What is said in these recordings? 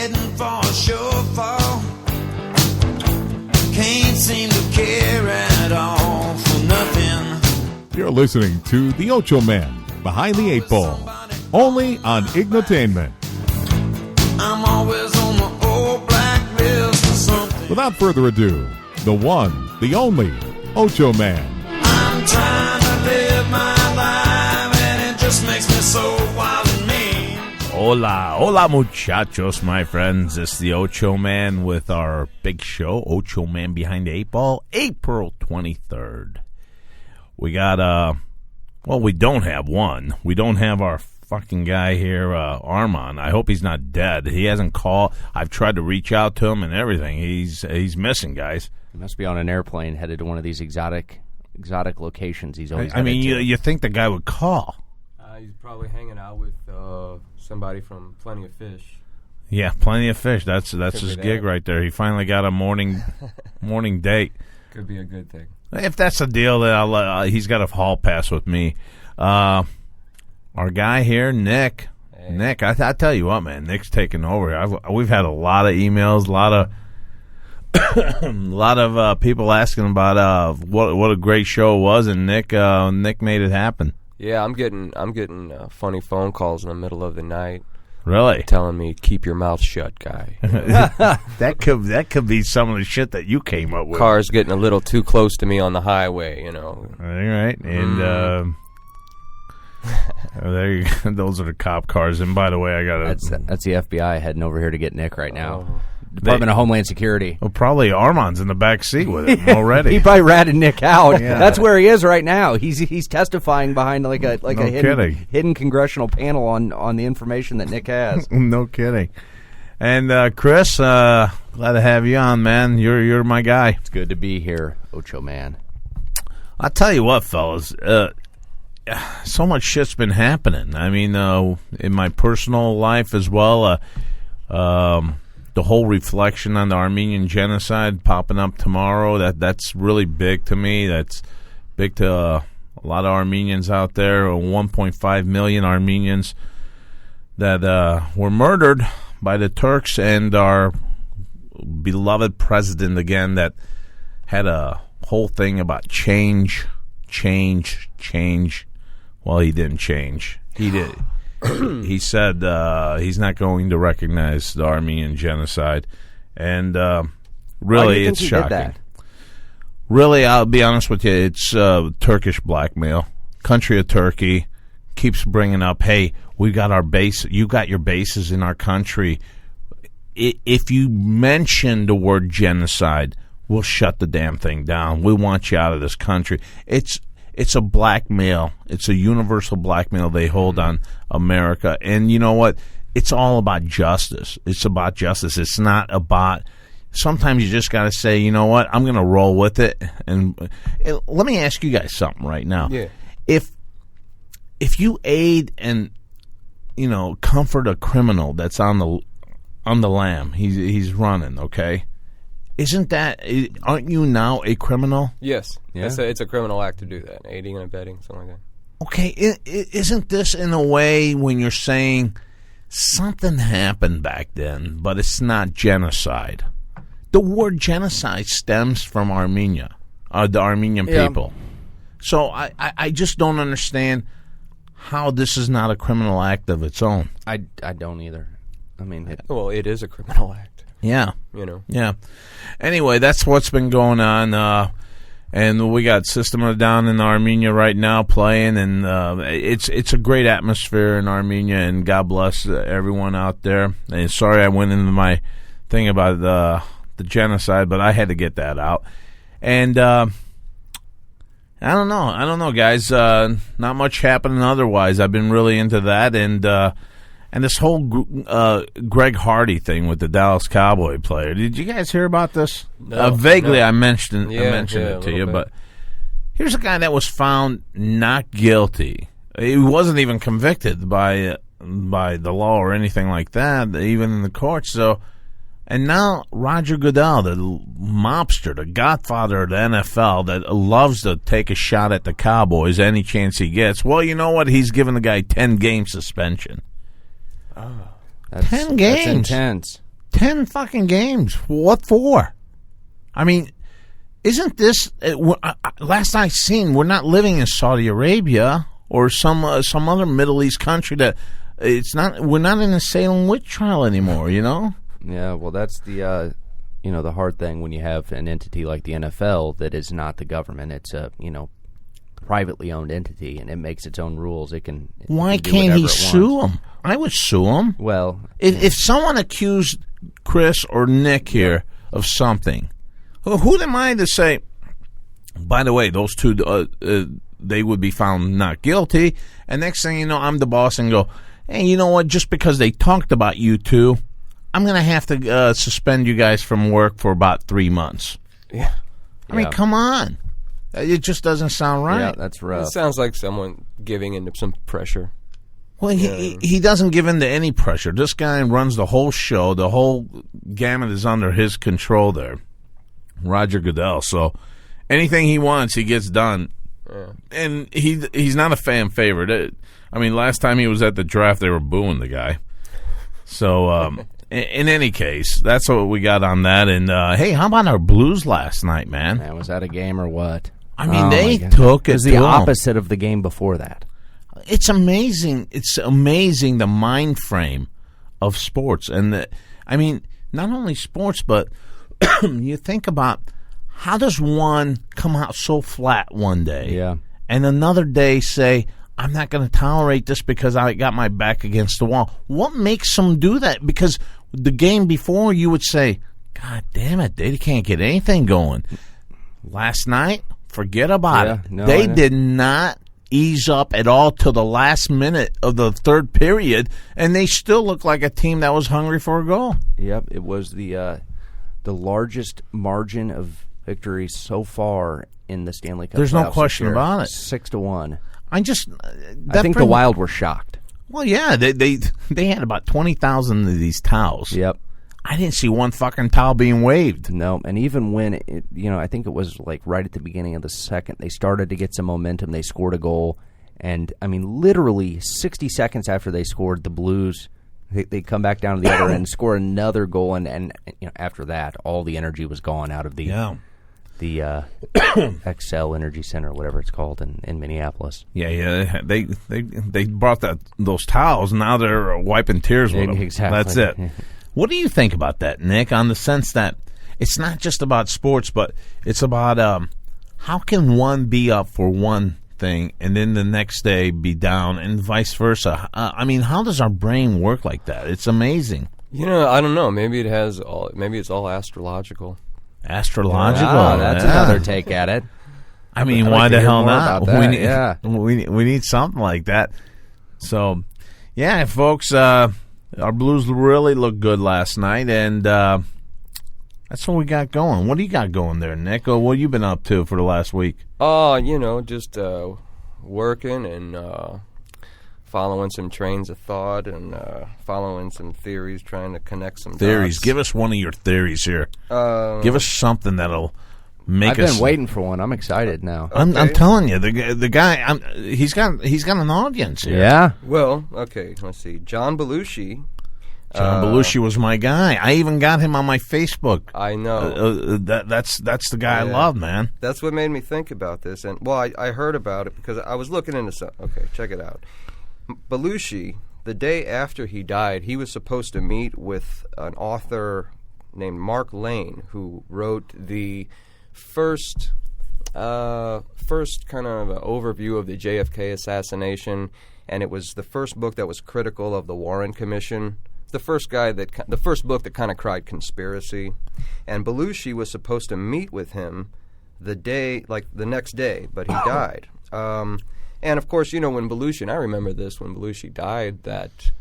heading for a shortfall. Can't seem to care at all for nothing. You're listening to The Ochoman, Behind the Eight Ball, only on Ignotainment. I'm always on the old blacklist for something. Without further ado, the one, the only, Ochoman. I'm trying to live my life, and it just makes me so wild and mean. Hola muchachos, my friends. It's the Ochoman with our big show, Ochoman Behind the Eight Ball, April 23rd. We got, we don't have one. We don't have our fucking guy here, Armand. I hope he's not dead. He hasn't called. I've tried to reach out to him and everything. He's missing, guys. He must be on an airplane headed to one of these exotic locations he's always I mean, headed to. you think the guy would call. He's probably hanging out with somebody from Plenty of Fish. Yeah, Plenty of Fish. That's his gig right there. He finally got a morning date. Could be a good thing. If that's the deal, then he's got a hall pass with me. Our guy here, Nick. Hey. Nick, I tell you what, man, Nick's taking over. We've had a lot of emails, a lot of people asking about what a great show it was, and Nick made it happen. Yeah, I'm getting funny phone calls in the middle of the night. Really? Telling me, keep your mouth shut, guy. That could be some of the shit that you came up with. Car's getting a little too close to me on the highway, you know. All right, and there you go. Those are the cop cars. And by the way, I got That's the FBI heading over here to get Nick right now. Oh. Department of Homeland Security. Well, probably Armand's in the back seat with him already. He probably ratted Nick out. Yeah. That's where he is right now. He's testifying behind like a hidden congressional panel on the information that Nick has. No kidding. And Chris, glad to have you on, man. You're my guy. It's good to be here, Ocho Man. I'll tell you what, fellas. So much shit's been happening. I mean, in my personal life as well. The whole reflection on the Armenian genocide popping up tomorrow, that's really big to me. That's big to a lot of Armenians out there, 1.5 million Armenians that were murdered by the Turks, and our beloved president, again, that had a whole thing about change. Well, he didn't change. He did. He said he's not going to recognize the Armenian genocide, and really, it's shocking. Really, I'll be honest with you, it's Turkish blackmail. Country of Turkey keeps bringing up, hey, we got our base. You got your bases in our country. If you mention the word genocide, we'll shut the damn thing down. We want you out of this country. It's a blackmail. It's a universal blackmail they hold on America. And you know what? It's all about justice. It's about justice. It's not about... Sometimes you just got to say, you know what? I'm going to roll with it. And let me ask you guys something right now. Yeah. If you aid and, comfort a criminal that's on the lam, he's running, okay? Aren't you now a criminal? Yes. Yeah. It's a criminal act to do that. Aiding and abetting, something like that. Okay, isn't this in a way when you're saying something happened back then, but it's not genocide? The word genocide stems from Armenia, the Armenian people. So I just don't understand how this is not a criminal act of its own. I don't either. I mean, It is a criminal act. Yeah. Yeah. Anyway, that's what's been going on. And we got System of a Down in Armenia right now playing, and it's a great atmosphere in Armenia, and God bless everyone out there. And sorry I went into my thing about the genocide, but I had to get that out. And I don't know, guys. Not much happening otherwise. I've been really into that, and this whole Greg Hardy thing with the Dallas Cowboy player. Did you guys hear about this? No, vaguely, no. I mentioned Yeah, it to you, bit. but here's a guy that was found not guilty. He wasn't even convicted by the law or anything like that, even in the courts. So, and now Roger Goodell, the mobster, the godfather of the NFL, that loves to take a shot at the Cowboys any chance he gets. Well, you know what? He's giving the guy 10-game suspension. That's 10 games. That's intense. 10 fucking games. What for? I mean, isn't this last I seen? We're not living in Saudi Arabia or some other Middle East country that it's not. We're not in a Salem witch trial anymore. You know. Yeah. Well, that's the the hard thing when you have an entity like the NFL that is not the government. It's a privately owned entity, and it makes its own rules. Why can't he sue him? I would sue him. Well, if someone accused Chris or Nick here of something, who am I to say, by the way, those two, they would be found not guilty, and next thing you know, I'm the boss and go, hey, you know what, just because they talked about you two, I'm going to have to suspend you guys from work for about 3 months. Yeah. I mean, come on. It just doesn't sound right. Yeah, that's rough. It sounds like someone giving into some pressure. Well, he doesn't give in to any pressure. This guy runs the whole show. The whole gamut is under his control there, Roger Goodell. So anything he wants, he gets done. Yeah. And he's not a fan favorite. I mean, last time he was at the draft, they were booing the guy. So in any case, that's what we got on that. And, hey, how about our Blues last night, man? Was that a game or what? I mean, they took it. It was the opposite of the game before that. It's amazing. It's amazing the mind frame of sports. And, I mean, not only sports, but you think about how does one come out so flat one day and another day say, I'm not going to tolerate this because I got my back against the wall. What makes them do that? Because the game before you would say, God damn it, they can't get anything going. Last night, forget about it. No, they did not ease up at all till the last minute of the third period, and they still look like a team that was hungry for a goal. Yep, it was the largest margin of victory so far in the Stanley Cup. There's no question about it. 6-1. I think the Wild were shocked. Well, yeah, they had about 20,000 of these towels. Yep. I didn't see one fucking towel being waved. No, and even when, I think it was like right at the beginning of the second, they started to get some momentum. They scored a goal, and, I mean, literally 60 seconds after they scored, the Blues, they come back down to the other end and score another goal, and after that, all the energy was gone out of the XL Energy Center, whatever it's called in Minneapolis. Yeah, they brought those towels, and now they're wiping tears with them. Exactly. That's it. What do you think about that, Nick, on the sense that it's not just about sports, but it's about how can one be up for one thing and then the next day be down and vice versa? I mean, how does our brain work like that? It's amazing. I don't know. Maybe it's all astrological. Astrological. That's another take at it. I mean, why the hell not? We need something like that. So, yeah, folks, our Blues really looked good last night, and that's what we got going. What do you got going there, Nick? What have you been up to for the last week? Just working and following some trains of thought and following some theories, trying to connect some theories. dots. Give us one of your theories here. Give us something that'll make us. I've been waiting for one. I'm excited now. Okay. I'm telling you, the guy, he's got an audience here. Yeah. Well, okay. Let's see. John Belushi. John Belushi was my guy. I even got him on my Facebook. I know. That's the guy I love, man. That's what made me think about this. And I heard about it because I was looking into some. Okay, check it out. Belushi, the day after he died, he was supposed to meet with an author named Mark Lane, who wrote the first kind of overview of the JFK assassination, and it was the first book that was critical of the Warren Commission. The first book that kind of cried conspiracy, and Belushi was supposed to meet with him the next day, but he died. And of course, when Belushi, and I remember this when Belushi died, that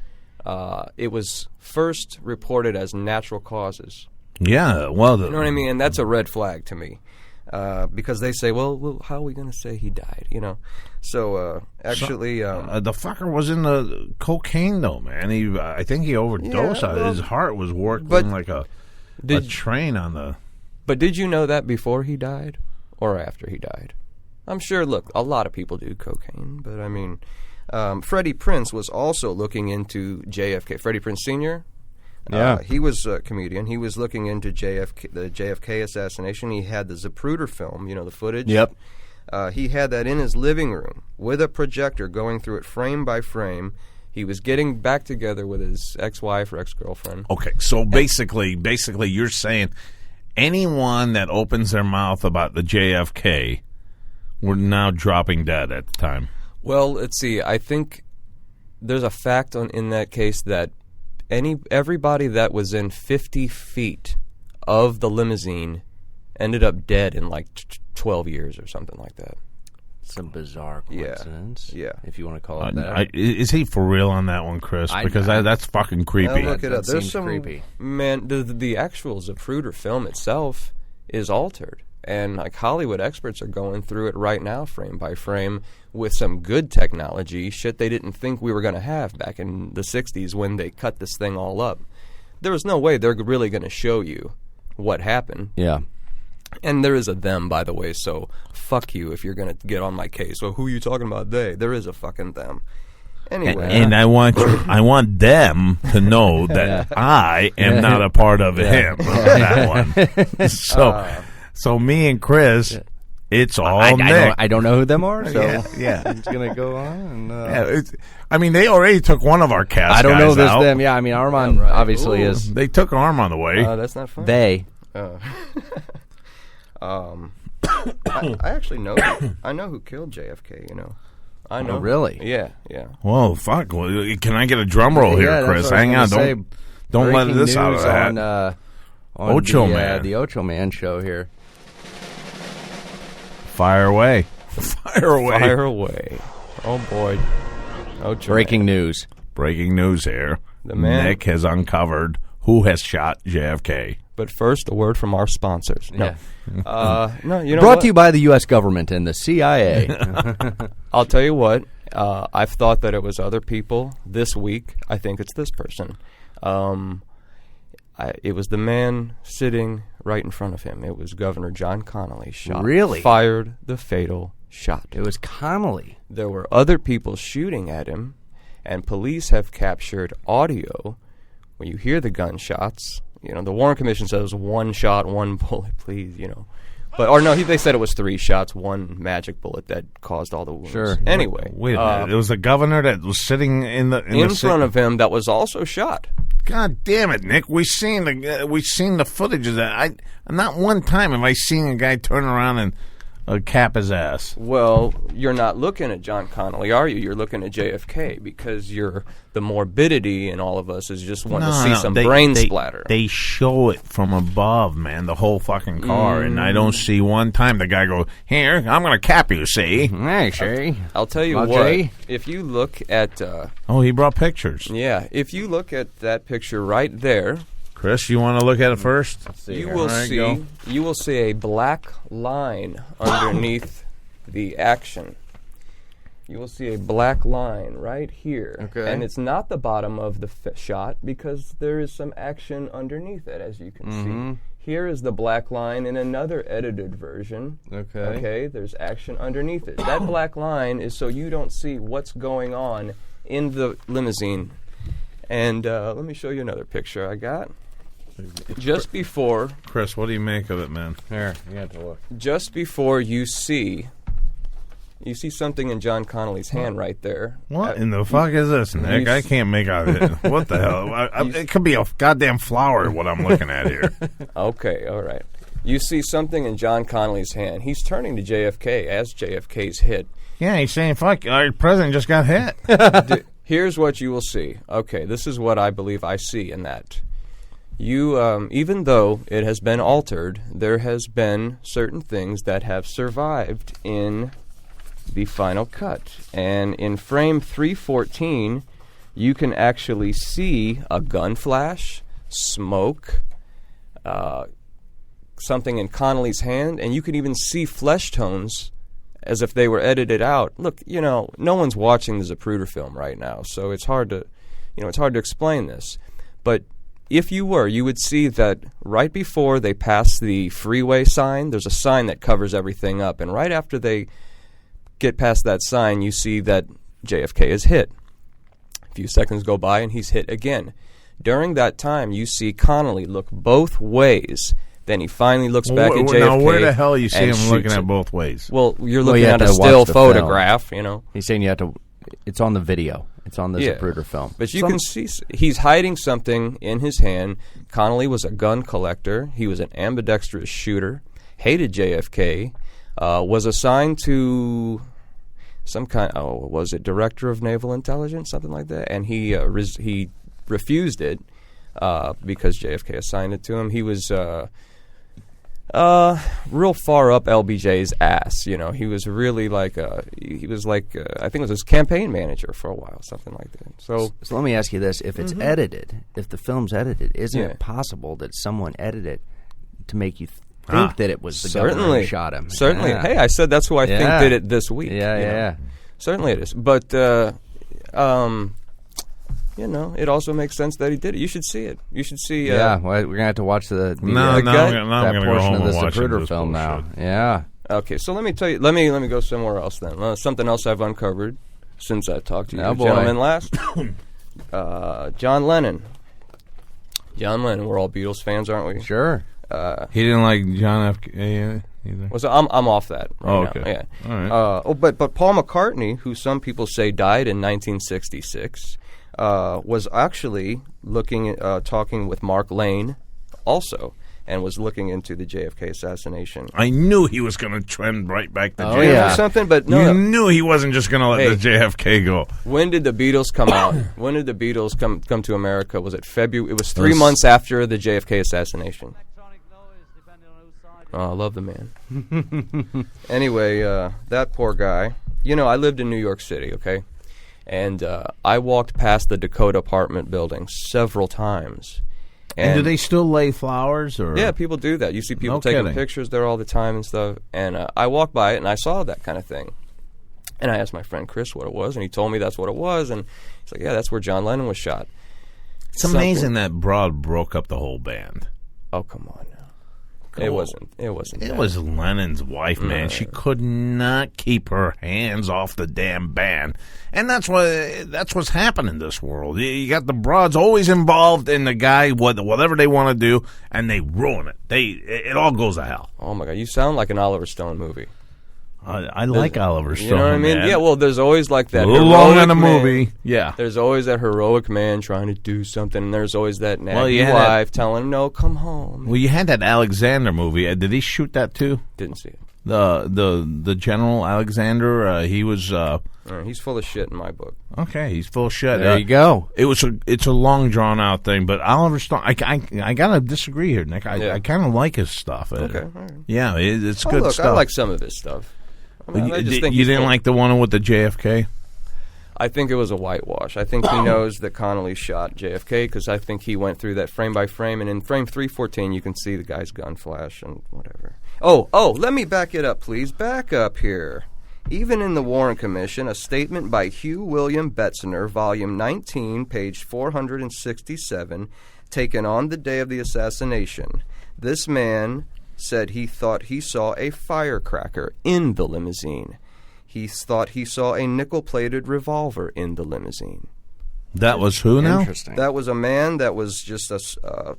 it was first reported as natural causes. Yeah, well, you know what I mean, and that's a red flag to me. Because they say, well, how are we going to say he died? So actually, the fucker was in the cocaine though, man. I think he overdosed. His heart was working like a train on the. But did you know that before he died or after he died? I'm sure. Look, a lot of people do cocaine, but I mean, Freddie Prinze was also looking into JFK. Freddie Prinze Sr. Yeah. He was a comedian. He was looking into the JFK assassination. He had the Zapruder film, the footage. Yep. He had that in his living room with a projector going through it frame by frame. He was getting back together with his ex-wife or ex-girlfriend. Okay, so basically, you're saying anyone that opens their mouth about the JFK were now dropping dead at the time. Well, let's see. I think there's a fact in that case that everybody that was in 50 feet of the limousine ended up dead in like 12 years or something like that. Some bizarre coincidence. Yeah. If you want to call it that. Is he for real on that one, Chris? Because that's fucking creepy. I'll look it up. There's some creepy. Man, the actual Zapruder film itself is altered. And like Hollywood experts are going through it right now, frame by frame, with some good technology, shit they didn't think we were going to have back in the 60s when they cut this thing all up. There was no way they're really going to show you what happened. Yeah. And there is a them, by the way, so fuck you if you're going to get on my case. So who are you talking about, they? There is a fucking them. Anyway. And I want them to know that I am not a part of him on that one. So me and Chris, it's all Nick. I don't know who them are, so yeah. it's going to go on. And, they already took one of our cast I don't guys know this out. them. Yeah, I mean, Armand obviously is. They took Armand away. That's not funny. They. I actually know. I know who killed JFK. I know. Oh, really? Yeah. Whoa, fuck! Well, can I get a drum roll here, Chris? Hang on, don't let this out of the hat. On Ochoman, the Ochoman show here. Fire away! Fire away! Oh boy! Ochoman. Breaking news here. The man Nick has uncovered who has shot JFK. But first, a word from our sponsors. No, no, brought to you by the U.S. government and the CIA. I'll tell you what. I've thought that it was other people this week. I think it's this person. It was the man sitting right in front of him. It was Governor John Connally. Fired the fatal shot. It was Connally. There were other people shooting at him, and police have captured audio when you hear the gunshots. The Warren Commission says one shot, one bullet, please, they said it was 3 shots, one magic bullet that caused all the wounds. Sure. Anyway. Wait a minute. It was the governor that was sitting in front of him that was also shot. God damn it, Nick! We've seen the footage of that. Not one time have I seen a guy turn around and cap his ass. Well, you're not looking at John Connally, are you? You're looking at JFK because the morbidity in all of us is just wanting to see some brain splatter. They show it from above, man, the whole fucking car, and I don't see one time the guy go, "Here, I'm going to cap you." See? Hey, see? I'll tell you what. If you look at, he brought pictures. Yeah, if you look at that picture right there. Chris, you want to look at it first? You will see a black line underneath the action. You will see a black line right here. Okay. And it's not the bottom of the shot because there is some action underneath it, as you can see. Here is the black line in another edited version. Okay, there's action underneath it. That black line is so you don't see what's going on in the limousine. And let me show you another picture I got. Just before... Chris, what do you make of it, man? Here, you have to look. Just before you see something in John Connally's hand right there. What in the fuck is this, Nick? I can't make out of it. What the hell? It could be a goddamn flower, what I'm looking at here. Okay, all right. You see something in John Connally's hand. He's turning to JFK as JFK's hit. Yeah, he's saying, fuck, our president just got hit. Here's what you will see. Okay, this is what I believe I see in that. You, even though it has been altered, there has been certain things that have survived in the final cut. And in frame 314, you can actually see a gun flash, smoke, something in Connally's hand, and you can even see flesh tones as if they were edited out. Look, no one's watching the Zapruder film right now, so it's hard to explain this. But if you were, you would see that right before they pass the freeway sign, there's a sign that covers everything up. And right after they get past that sign, you see that JFK is hit. A few seconds go by and he's hit again. During that time, you see Connolly look both ways. Then he finally looks back at JFK. Now, where the hell you see and him looking shoots at both ways? Well, you're looking you at have a to watch still the photograph, you know. He's saying you have to. It's on the video. It's on the Zapruder film. But you can see he's hiding something in his hand. Connolly was a gun collector. He was an ambidextrous shooter. Hated JFK. Was assigned to some kind. Oh, was it director of naval intelligence, something like that? And he refused it because JFK assigned it to him. He was real far up LBJ's ass. You know, he was really like I think it was his campaign manager for a while, something like that. So let me ask you this: if it's edited, if the film's edited, isn't it possible that someone edited it to make you think that it was the governor who shot him? Certainly. Yeah. Hey, I said that's who I think did it this week. Yeah. Certainly it is. But you know, it also makes sense that he did it. You should see it. You should see. Well, we're gonna have to watch the I'm that gonna go portion home of the and watch Zapruder film now. Yeah. Okay, so let me tell you. Let me go somewhere else then. Something else I've uncovered since I talked to you gentlemen last. John Lennon. John Lennon. We're all Beatles fans, aren't we? Sure. He didn't like John F. either. Well, so I'm off that right now. Okay. Yeah. All right. But Paul McCartney, who some people say died in 1966, was actually talking with Mark Lane, also, and was looking into the JFK assassination. I knew he was going to trend right back to JFK. Yeah. Or something, but no. You knew he wasn't just going to let the JFK go. When did the Beatles come out? When did the Beatles come to America? Was it February? It was 3 months after the JFK assassination. Oh, I love the man. Anyway, that poor guy. You know, I lived in New York City, okay? And I walked past the Dakota apartment building several times. And do they still lay flowers? Or? Yeah, people do that. You see people taking pictures there all the time and stuff. And I walked by it, and I saw that kind of thing. And I asked my friend Chris what it was, and he told me that's what it was. And he's like, yeah, that's where John Lennon was shot. It's amazing that broad broke up the whole band. Oh, come on now. It wasn't. It was Lennon's wife, man. She could not keep her hands off the damn band, and that's what's happening in this world. You got the broads always involved in the guy, whatever they want to do, and they ruin it. It all goes to hell. Oh my God, you sound like an Oliver Stone movie. I like Oliver Stone. You know what I mean? Man. Yeah. Well, there's always like that. A little long in the movie. Yeah. There's always that heroic man trying to do something, and there's always that nagging wife telling him, "No, come home." Well, you had that Alexander movie. Did he shoot that too? Didn't see it. The General Alexander. He was. He's full of shit in my book. Okay, he's full of shit. There you go. It's a long drawn out thing, but Oliver Stone. I gotta disagree here, Nick. I kind of like his stuff. Okay. All right. Yeah, it's good look, stuff. I like some of his stuff. I mean, I just think you didn't like the one with the JFK? I think it was a whitewash. I think he knows that Connolly shot JFK because I think he went through that frame by frame, and in frame 314 you can see the guy's gun flash and whatever. Oh, let me back it up, please. Back up here. Even in the Warren Commission, a statement by Hugh William Betzner, volume 19, page 467, taken on the day of the assassination. This man said he thought he saw a firecracker in the limousine. He thought he saw a nickel-plated revolver in the limousine. That was who now? Interesting. That was a man that was just a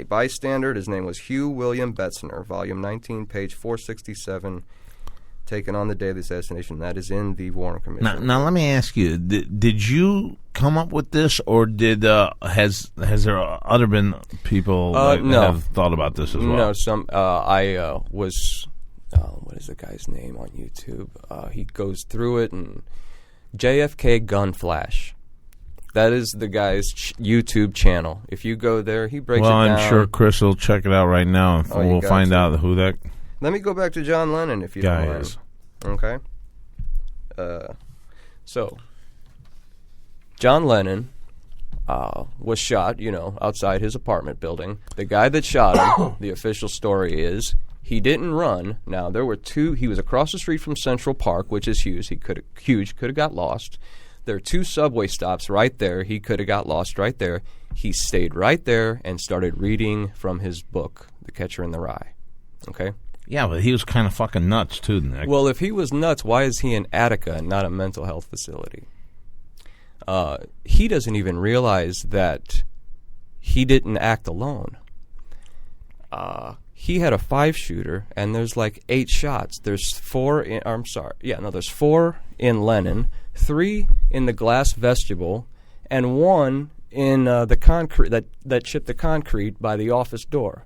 bystander. His name was Hugh William Betzner, volume 19, page 467, taken on the day of the assassination. That is in the Warren Commission. Now let me ask you: Did you come up with this, or has there other been people that have thought about this as well? No, I was. What is the guy's name on YouTube? He goes through it, and JFK Gun Flash. That is the guy's YouTube channel. If you go there, he breaks it down. Well, I'm sure Chris will check it out right now, and we'll find out who that. Let me go back to John Lennon, if you guy don't mind. is. Okay. So, John Lennon was shot, outside his apartment building. The guy that shot him, the official story is, he didn't run. Now, there were two. He was across the street from Central Park, which is huge. He could have got lost. There are two subway stops right there. He could have got lost right there. He stayed right there and started reading from his book, The Catcher in the Rye. Okay? Yeah, but he was kind of fucking nuts, too, Nick. Well, if he was nuts, why is he in Attica and not a mental health facility? He doesn't even realize that he didn't act alone. He had a 5-shooter, and there's like 8 shots. There's 4 in, there's 4 in Lennon, 3 in the glass vestibule, and 1 in the concrete that chipped the concrete by the office door.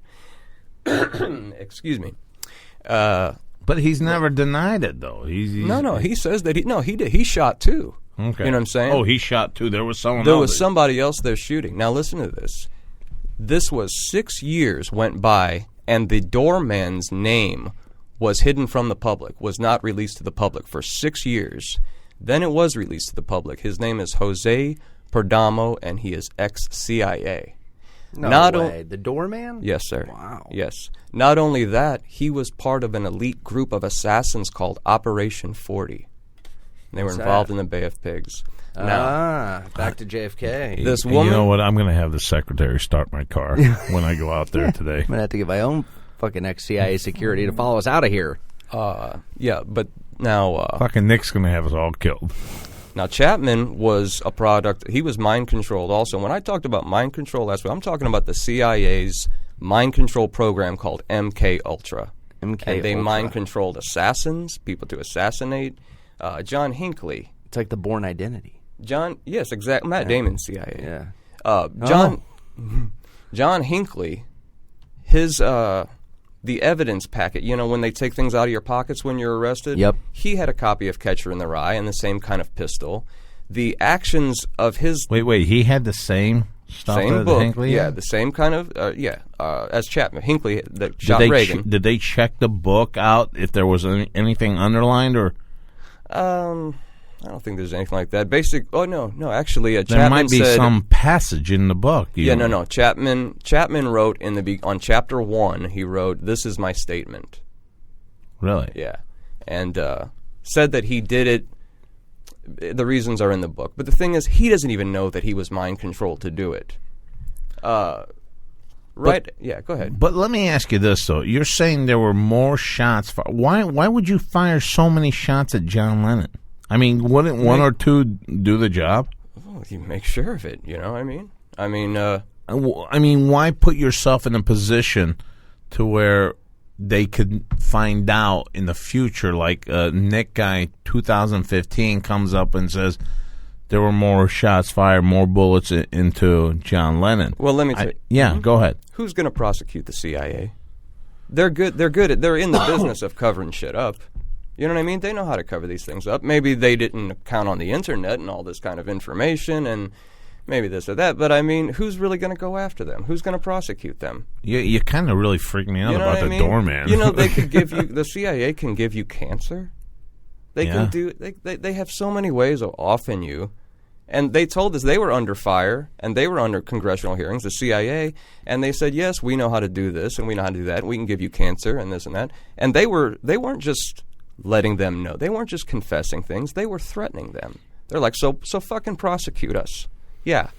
Excuse me. But he's never denied it, though. No. He says that he did. He shot too. Okay. You know what I'm saying? Oh, he shot too. There was someone. There was somebody else there shooting. Now listen to this. This was 6 years went by, and the doorman's name was hidden from the public, was not released to the public for 6 years. Then it was released to the public. His name is Jose Perdomo, and he is ex-CIA. No way. The doorman? Yes, sir. Wow. Yes. Not only that, he was part of an elite group of assassins called Operation 40. They were involved in the Bay of Pigs. Now, back to JFK. This woman. You know what? I'm going to have the secretary start my car when I go out there today. I'm going to have to get my own fucking ex-CIA security to follow us out of here. Yeah, but now... fucking Nick's going to have us all killed. Now, Chapman was a product. He was mind-controlled also. When I talked about mind control last week, I'm talking about the CIA's mind control program called MK Ultra. And they mind-controlled assassins, people to assassinate. John Hinckley. It's like the Bourne Identity. Yes, exactly. Matt Damon, CIA. Yeah. John Hinckley, his the evidence packet, you know, when they take things out of your pockets when you're arrested? Yep. He had a copy of Catcher in the Rye and the same kind of pistol. The actions of his... Wait, he had the same stuff same as book, Hinckley? Yeah, the same kind of, as Chapman. Hinckley that shot Reagan. Did they check the book out if there was anything underlined, or... I don't think there's anything like that. No, actually, there Chapman might be said, some passage in the book. No. Chapman wrote on chapter 1. He wrote, "This is my statement." Really? Yeah, and said that he did it. The reasons are in the book, but the thing is, he doesn't even know that he was mind controlled to do it. Right? Yeah. Go ahead. But let me ask you this though: you're saying there were more shots. Why would you fire so many shots at John Lennon? I mean, wouldn't one or two do the job? Oh, you make sure of it. You know what I mean? I mean, why put yourself in a position to where they could find out in the future? Like Nick guy, 2015 comes up and says there were more shots fired, more bullets into John Lennon. Well, let me tell you. Yeah, go ahead. Who's going to prosecute the CIA? They're good. They're in the business of covering shit up. You know what I mean? They know how to cover these things up. Maybe they didn't count on the internet and all this kind of information, and maybe this or that. But I mean, who's really going to go after them? Who's going to prosecute them? You kind of really freaked me out about the doorman. You know, they could give you the CIA can give you cancer. They can do. They have so many ways of offing you. And they told us they were under fire, and they were under congressional hearings, the CIA, and they said, yes, we know how to do this, and we know how to do that, and we can give you cancer, and this and that. And they weren't just letting them know. They weren't just confessing things. They were threatening them. They're like, so fucking prosecute us. Yeah,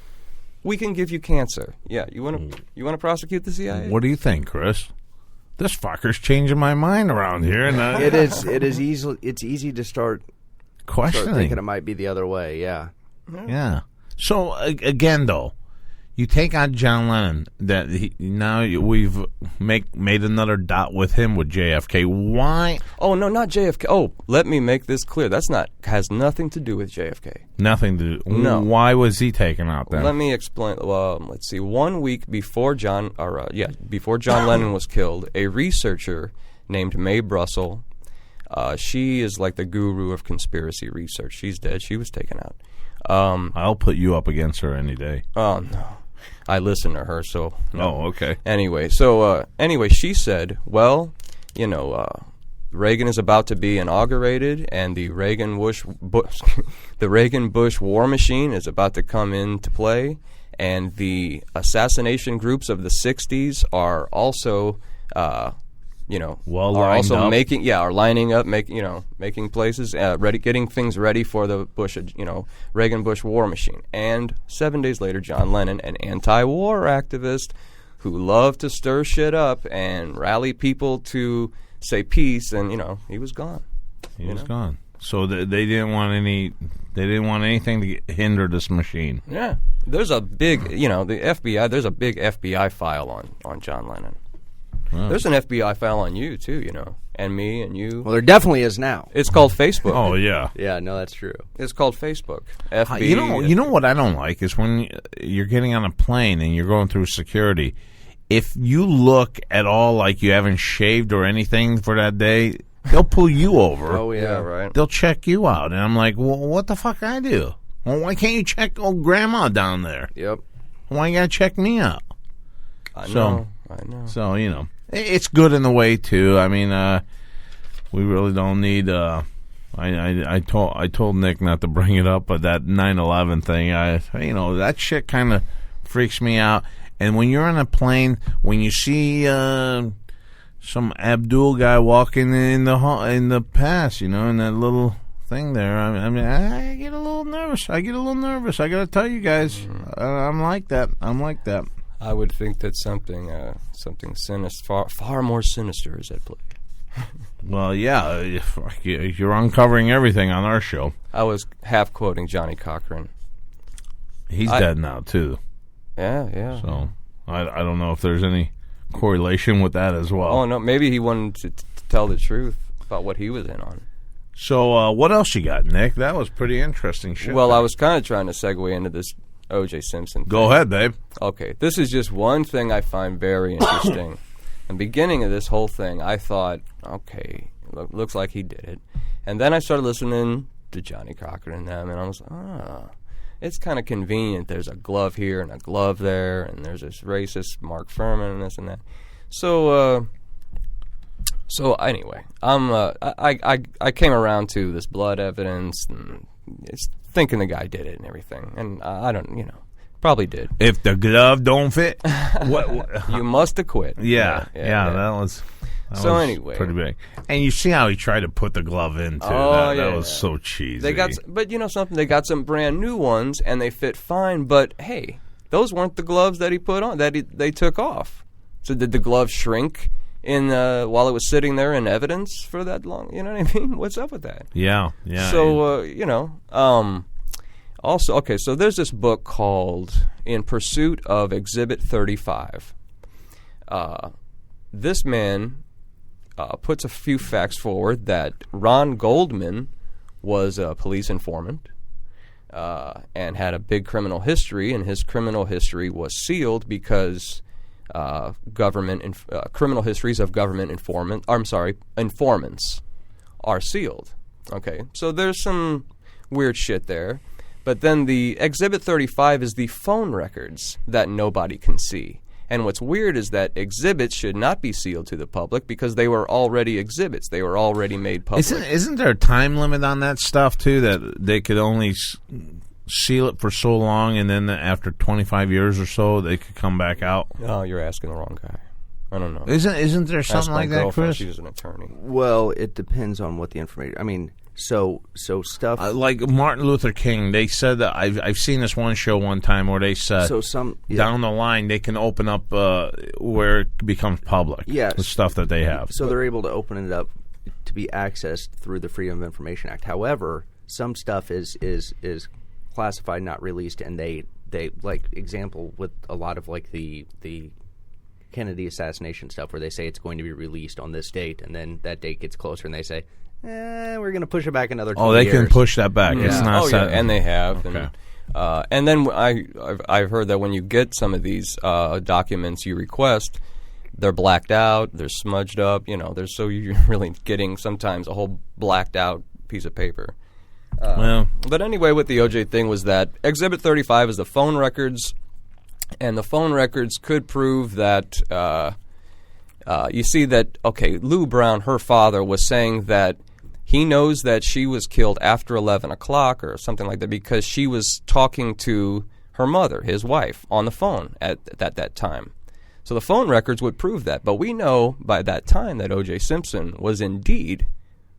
we can give you cancer. Yeah, you want to prosecute the CIA? What do you think, Chris? This fucker's changing my mind around here. And it's easy to start questioning. Thinking it might be the other way. Yeah. Yeah. So again, though, you take out John Lennon. Now we've made another dot with him with JFK. Why? Oh no, not JFK. Oh, let me make this clear. Has nothing to do with JFK. Nothing to do. No. Why was he taken out then? Let me explain. Let's see. 1 week before before John Lennon was killed, a researcher named Mae Brussel. She is like the guru of conspiracy research. She's dead. She was taken out. I'll put you up against her any day. Oh no. I listen to her, so... No. Oh, okay. Anyway, she said, well, Reagan is about to be inaugurated, and the Reagan-Bush war machine is about to come into play, and the assassination groups of the 60s are also... lining up, making places ready, getting things ready for the Reagan-Bush war machine. And 7 days later, John Lennon, an anti-war activist who loved to stir shit up and rally people to say peace, and he was gone. He was gone. So they didn't want any. They didn't want anything to hinder this machine. Yeah, there's a big, the FBI. There's a big FBI file on John Lennon. Wow. There's an FBI file on you too, and me and you. Well, there definitely is now. It's called Facebook. Oh yeah. Yeah, no, that's true. It's called Facebook. FB. You know what I don't like is when you're getting on a plane and you're going through security. If you look at all like you haven't shaved or anything for that day, they'll pull you over. Oh yeah, right. They'll check you out, and I'm like, well, what the fuck I do? Well, why can't you check old grandma down there? Yep. Why you gotta check me out? I know. So it's good in the way too. I mean, we really don't need. I told Nick not to bring it up, but that 9/11 thing, that shit kind of freaks me out. And when you're on a plane, when you see some Abdul guy walking in the pass, in that little thing there, I mean, I get a little nervous. I got to tell you guys, I'm like that. I would think that something sinister, far more sinister, is at play. Well, yeah, you're uncovering everything on our show. I was half quoting Johnny Cochran. He's dead now too. Yeah. So I don't know if there's any correlation with that as well. Oh no, maybe he wanted to tell the truth about what he was in on. So what else you got, Nick? That was pretty interesting shit. Well, I was kind of trying to segue into this O.J. Simpson thing. Go ahead, babe. Okay, this is just one thing I find very interesting. In the beginning of this whole thing, I thought, okay, looks like he did it. And then I started listening to Johnny Cochran and them, and I was like, it's kind of convenient. There's a glove here and a glove there, and there's this racist Mark Furman and this and that. So anyway, I came around to this blood evidence and it's thinking the guy did it and everything, and I don't, probably did. If the glove don't fit, what? You must have quit. Yeah, that was. Anyway, pretty big. And you see how he tried to put the glove in too. That was so cheesy. They got, but something. They got some brand new ones, and they fit fine. But hey, those weren't the gloves that he put on. They took off. So did the glove shrink in while it was sitting there in evidence for that long? You know what I mean? What's up with that? Yeah. So also, okay. So there's this book called "In Pursuit of Exhibit 35." This man puts a few facts forward that Ron Goldman was a police informant and had a big criminal history, and his criminal history was sealed because criminal histories of government informants are sealed. Okay, so there's some weird shit there. But then the Exhibit 35 is the phone records that nobody can see. And what's weird is that exhibits should not be sealed to the public because they were already exhibits. They were already made public. Isn't there a time limit on that stuff, too, that they could only seal it for so long, and then after 25 years or so, they could come back out? Oh, you're asking the wrong guy. I don't know. Isn't there something like that, Chris? She's an attorney. Well, it depends on what the information. I mean, so stuff like Martin Luther King. They said that I've seen this one show one time where they said down the line they can open up where it becomes public. Yeah, the stuff that they have. So they're able to open it up to be accessed through the Freedom of Information Act. However, some stuff is classified, not released, and they like example with a lot of like the Kennedy assassination stuff where they say it's going to be released on this date, and then that date gets closer and they say, we're going to push it back another 20 years. Oh, they can push that back. Yeah. It's not set. And they have. Okay. And then I've heard that when you get some of these documents you request, they're blacked out, they're smudged up, so you're really getting sometimes a whole blacked out piece of paper. But anyway, what the OJ thing was that Exhibit 35 is the phone records, and the phone records could prove that you see that, okay, Lou Brown, her father, was saying that he knows that she was killed after 11 o'clock or something like that because she was talking to her mother, his wife, on the phone at that time. So the phone records would prove that. But we know by that time that O.J. Simpson was indeed,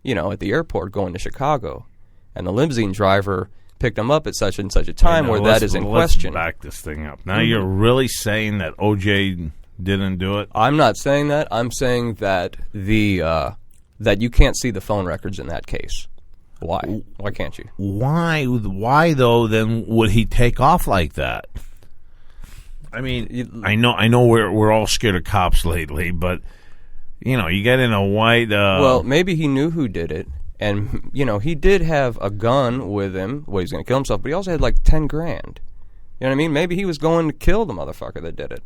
at the airport going to Chicago. And the limousine driver picked him up at such and such a time where that is in question. Let's back this thing up. Now you're really saying that O.J. didn't do it? I'm not saying that. I'm saying that that you can't see the phone records in that case. Why? Why can't you? Why though? Then would he take off like that? I mean, I know we're all scared of cops lately, but you get in a white. Well, maybe he knew who did it, and he did have a gun with him. Well, he's going to kill himself, but he also had like $10,000. You know what I mean? Maybe he was going to kill the motherfucker that did it.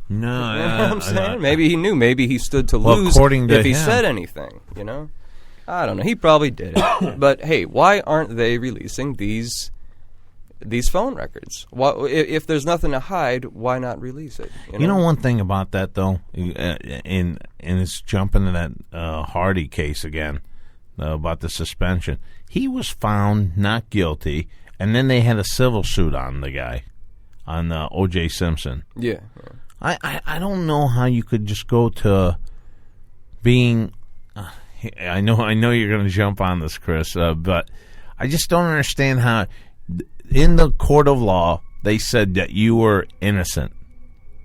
No, you know what I'm saying? Maybe he knew. Maybe he stood to lose if he said anything. I don't know. He probably did it. But hey, why aren't they releasing these phone records? If there's nothing to hide, why not release it? You know one thing about that though, and it's jumping to that Hardy case again about the suspension. He was found not guilty, and then they had a civil suit on the guy, on O.J. Simpson. Yeah. I don't know how you could just go to being. I know you're going to jump on this, Chris, but I just don't understand how in the court of law they said that you were innocent.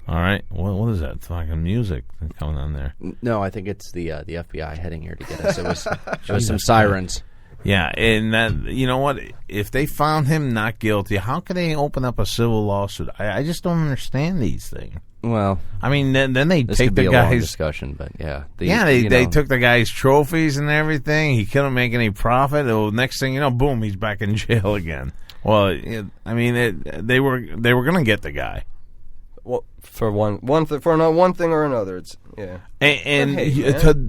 All right, what is that fucking music coming on there? No, I think it's the FBI heading here to get us. It was some sirens. Yeah, and that, you know what? If they found him not guilty, how could they open up a civil lawsuit? I just don't understand these things. Well, I mean, then they this take could be the a long guy's discussion, but yeah, they took the guy's trophies and everything. He couldn't make any profit. Well, next thing you know, boom, he's back in jail again. Well, I mean, they were going to get the guy. Well, for one thing or another, it's And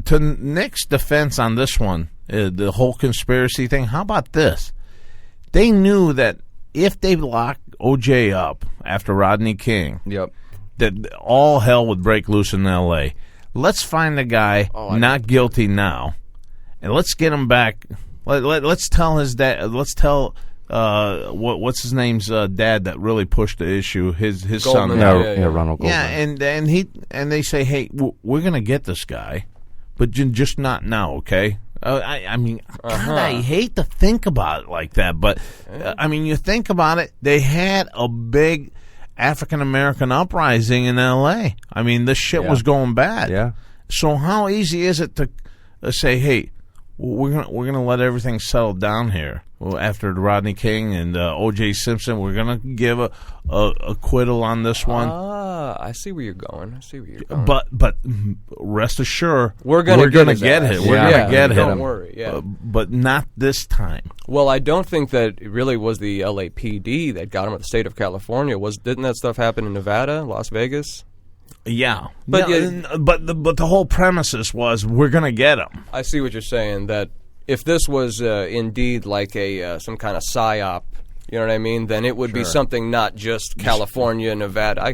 to Nick's defense on this one, the whole conspiracy thing. How about this? They knew that if they locked OJ up after Rodney King, yep, that all hell would break loose in L.A. Let's find the guy not guilty now, and let's get him back. Let's tell his dad. Let's tell what's his name's dad that really pushed the issue. His Goldman, son. Yeah, Ronald Goldman. Yeah, and they say, hey, we're gonna get this guy, but just not now, okay? I mean, God, I hate to think about it like that, but I mean, you think about it. They had a big African American uprising in L.A. I mean, this shit was going bad. Yeah. So how easy is it to say, hey, we're gonna let everything settle down here? Well, after Rodney King and O.J. Simpson, we're gonna give a acquittal on this one. I see where you're going. But rest assured, we're gonna get it. We're gonna get him. Don't worry. Yeah. But not this time. Well, I don't think that it really was the LAPD that got him, or the state of California. Didn't that stuff happen in Nevada, Las Vegas? Yeah, but the whole premises was we're gonna get him. I see what you're saying. That if this was indeed like some kind of psyop, you know what I mean, then it would be something not just California, Nevada. I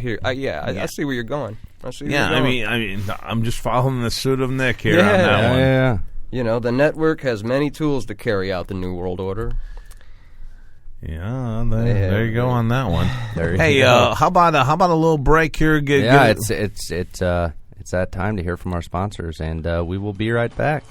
see where you're going. I mean, I'm just following the suit of Nick here on that one. Yeah. You know, the network has many tools to carry out the New World Order. Yeah, there you go on that one. Hey, how about a little break here? It's that time to hear from our sponsors, and we will be right back.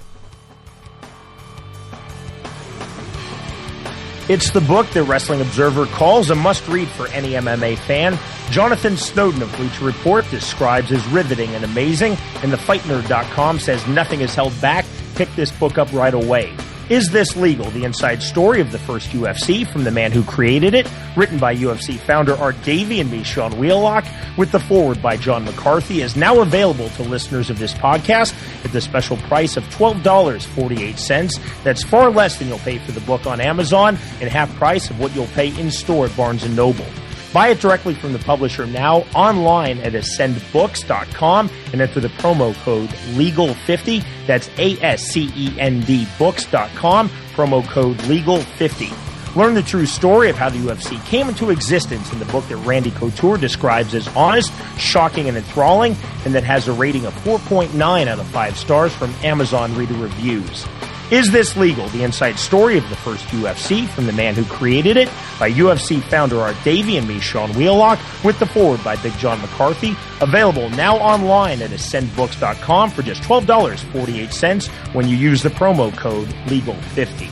It's the book that Wrestling Observer calls a must-read for any MMA fan. Jonathan Snowden of Bleacher Report describes as riveting and amazing, and TheFightNerd.com says nothing is held back. Pick this book up right away. Is This Legal? The inside story of the first UFC from the man who created it, written by UFC founder Art Davie and me, Sean Wheelock, with the foreword by John McCarthy, is now available to listeners of this podcast at the special price of $12.48. That's far less than you'll pay for the book on Amazon and half price of what you'll pay in store at Barnes & Noble. Buy it directly from the publisher now online at ascendbooks.com and enter the promo code LEGAL50. That's ASCEND books.com, promo code LEGAL50. Learn the true story of how the UFC came into existence in the book that Randy Couture describes as honest, shocking, and enthralling, and that has a rating of 4.9 out of 5 stars from Amazon Reader Reviews. Is This Legal? The inside story of the first UFC from the man who created it, by UFC founder Art Davie and me, Sean Wheelock, with the foreword by Big John McCarthy. Available now online at ascendbooks.com for just $12.48 when you use the promo code LEGAL50.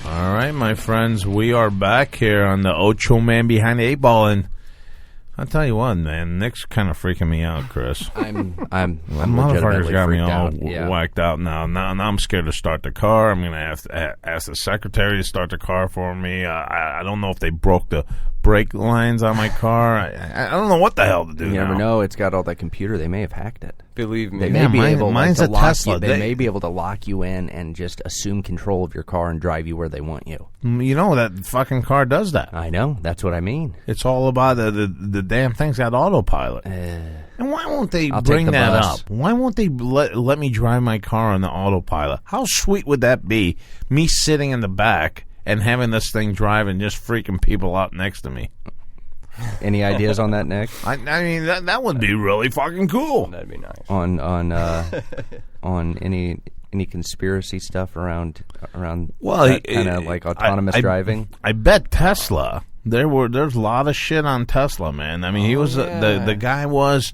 All right, my friends, we are back here on the Ochoman Behind the Eight Ball, and I'll tell you what, man. Nick's kind of freaking me out, Chris. I'm Motherfucker's got me all yeah. whacked out now. Now I'm scared to start the car. I'm going to have to ask the secretary to start the car for me. I don't know if they broke the brake lines on my car. I don't know what the hell to do. You now. never know. It's got all that computer. They may have hacked it. Believe me. They may be able mine's to a lock Tesla. you. They may be able to lock you in and just assume control of your car and drive you where they want you. You know that fucking car does that. I know. That's what I mean. It's all about the damn thing's got autopilot. And why won't they bring that bus. up? Why won't they let me drive my car on the autopilot? How sweet would that be? Me sitting in the back and having this thing drive and just freaking people out next to me. Any ideas on that, Nick? I mean, that would be really fucking cool. That'd be nice. On any conspiracy stuff around Well, kind of like autonomous driving? I bet Tesla. There's a lot of shit on Tesla, man. I mean, he was the guy was.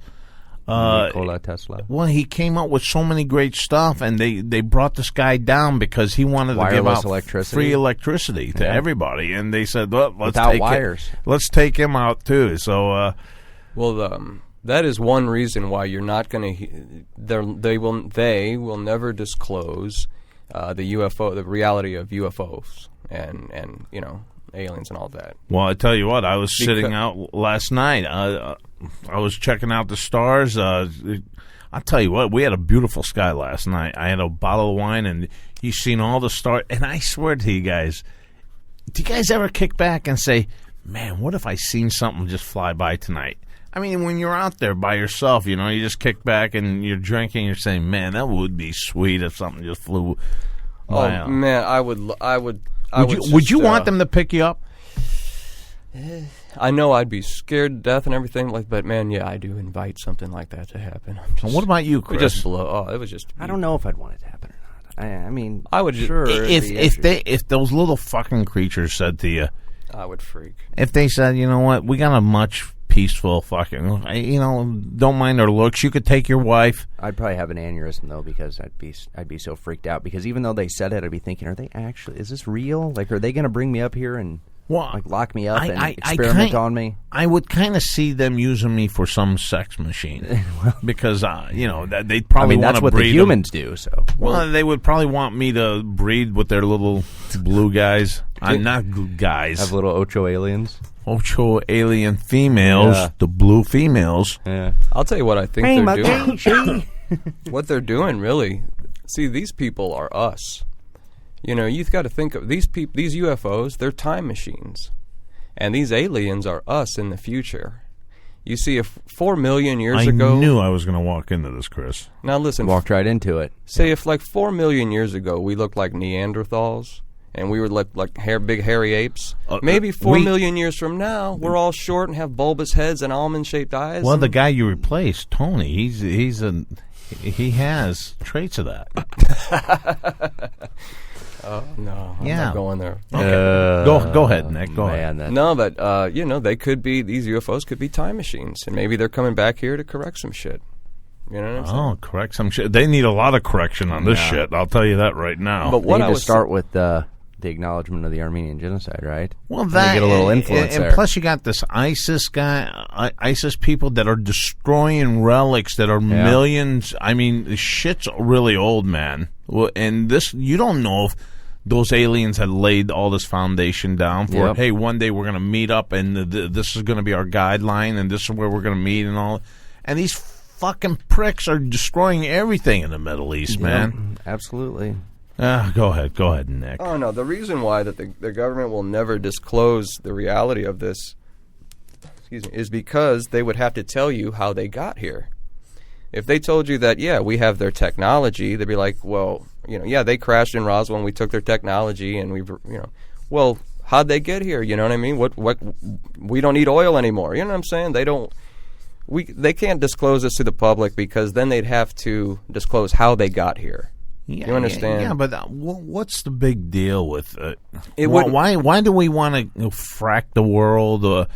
Nikola Tesla. Well, he came up with so many great stuff, and they brought this guy down because he wanted to give out free electricity to everybody, and they said, "Well, let's take him out too." So, that is one reason why you're not going to. They will never disclose the reality of UFOs and aliens and all that. Well, I tell you what, I was sitting out last night. I was checking out the stars. I'll tell you what, we had a beautiful sky last night. I had a bottle of wine, and you've seen all the stars. And I swear to you guys, do you guys ever kick back and say, man, what if I seen something just fly by tonight? I mean, when you're out there by yourself, you just kick back and you're drinking, you're saying, man, that would be sweet if something just flew by. Oh, man, I would. Would you want them to pick you up? I know I'd be scared to death and everything, but man, yeah, I do invite something like that to happen. What about you, Chris? It was just. I don't know if I'd want it to happen or not. I mean, I would sure. If those little fucking creatures said to you, I would freak. If they said, you know what, we got a much peaceful fucking, don't mind our looks. You could take your wife. I'd probably have an aneurysm though, because I'd be so freaked out. Because even though they said it, I'd be thinking, is this real? Like, are they going to bring me up here and lock me up and experiment on me? I would kind of see them using me for some sex machine because they'd probably want that's to what breed the humans do. So they would probably want me to breed with their little blue guys. I'm not guys. Have little Ocho aliens. Ocho alien females, the blue females. Yeah. I'll tell you what I think they're doing. What they're doing, really. See, these people are us. You've got to think of these people. These UFOs, they're time machines, and these aliens are us in the future. You see, if 4 million years ago, I knew I was going to walk into this, Chris. Now listen, walked right into it. Say if 4 million years ago we looked like Neanderthals. And we were like big hairy apes. Maybe 4 million years from now, we're all short and have bulbous heads and almond-shaped eyes. Well, the guy you replaced, Tony, he has traits of that. No, I'm not going there. Okay. Go ahead, Nick. Go ahead. No, but they could be, these UFOs could be time machines, and maybe they're coming back here to correct some shit. You know what I'm saying? Oh, correct some shit. They need a lot of correction on this shit. I'll tell you that right now. But what I would start with the acknowledgement of the Armenian genocide, right? Well, that get a little influence and there. Plus, you got this ISIS guy, ISIS people that are destroying relics that are millions. I mean, the shit's really old, man. Well, and this, you don't know if those aliens had laid all this foundation down for. Hey, one day we're going to meet up, and this is going to be our guideline, and this is where we're going to meet, and all. And these fucking pricks are destroying everything in the Middle East, man. Absolutely. Go ahead, Nick. Oh, no, the reason why that the government will never disclose the reality of this is because they would have to tell you how they got here. If they told you that, we have their technology, they'd be like, well, they crashed in Roswell and we took their technology and well, how'd they get here? You know what I mean? What we don't need oil anymore. You know what I'm saying? They can't disclose this to the public because then they'd have to disclose how they got here. You understand? Yeah, but what's the big deal with it? Why do we want to frack the world to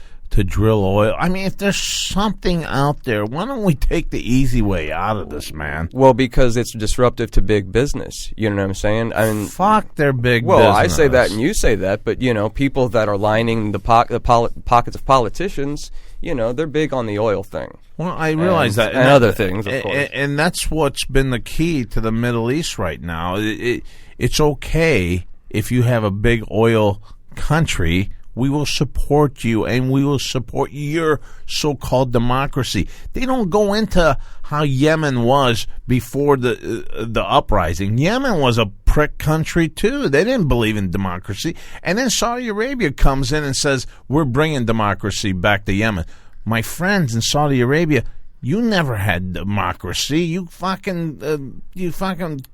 drill oil? I mean, if there's something out there, why don't we take the easy way out of this, man? Well, because it's disruptive to big business. You know what I'm saying? Fuck their big business. Well, I say that and you say that, but, people that are lining the pockets of politicians, they're big on the oil thing. Well, I realize that. And other things, of course. And that's what's been the key to the Middle East right now. It's okay if you have a big oil country. We will support you, and we will support your so-called democracy. They don't go into how Yemen was before the uprising. Yemen was a prick country, too. They didn't believe in democracy. And then Saudi Arabia comes in and says, we're bringing democracy back to Yemen. My friends in Saudi Arabia, you never had democracy. You fucking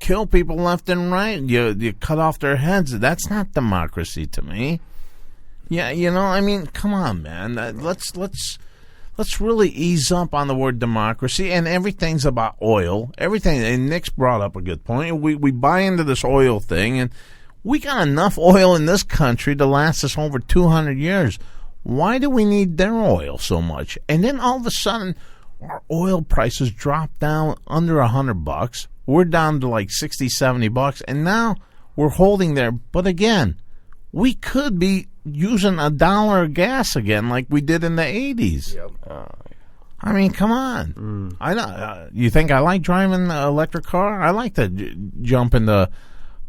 kill people left and right. You cut off their heads. That's not democracy to me. Yeah, I mean, come on, man. Let's really ease up on the word democracy, and everything's about oil. Everything, and Nick's brought up a good point. We buy into this oil thing, and we got enough oil in this country to last us over 200 years. Why do we need their oil so much? And then all of a sudden, our oil prices drop down under $100. We're down to like $60, $70, and now we're holding there. But again, we could be using $1 of gas again like we did in the 80s. Yep. I mean, come on. I know. You think I like driving an electric car? I like to jump into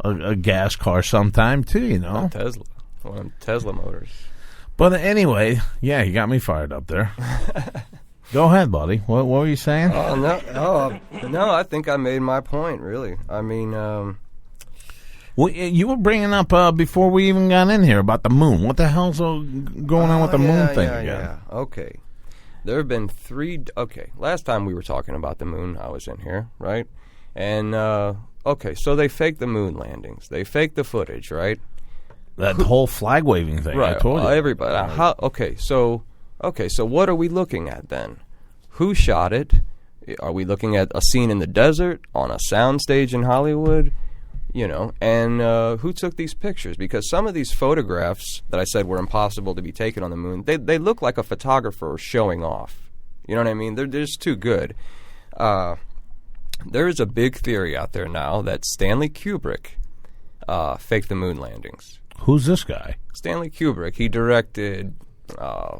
a gas car sometime, too, Tesla. One of them Tesla motors. But anyway, yeah, you got me fired up there. Go ahead, buddy. What were you saying? No, I think I made my point, really. I mean... Well, you were bringing up before we even got in here about the moon. What the hell's going on with the moon thing again? Yeah. Okay. There have been three... Okay, last time we were talking about the moon, I was in here, right? And, so they faked the moon landings. They faked the footage, right? That whole flag-waving thing, right, I told you. Everybody. So what are we looking at then? Who shot it? Are we looking at a scene in the desert, on a soundstage in Hollywood? And who took these pictures? Because some of these photographs that I said were impossible to be taken on the moon, they look like a photographer showing off. You know what I mean? They're just too good. There is a big theory out there now that Stanley Kubrick faked the moon landings. Who's this guy? Stanley Kubrick. He directed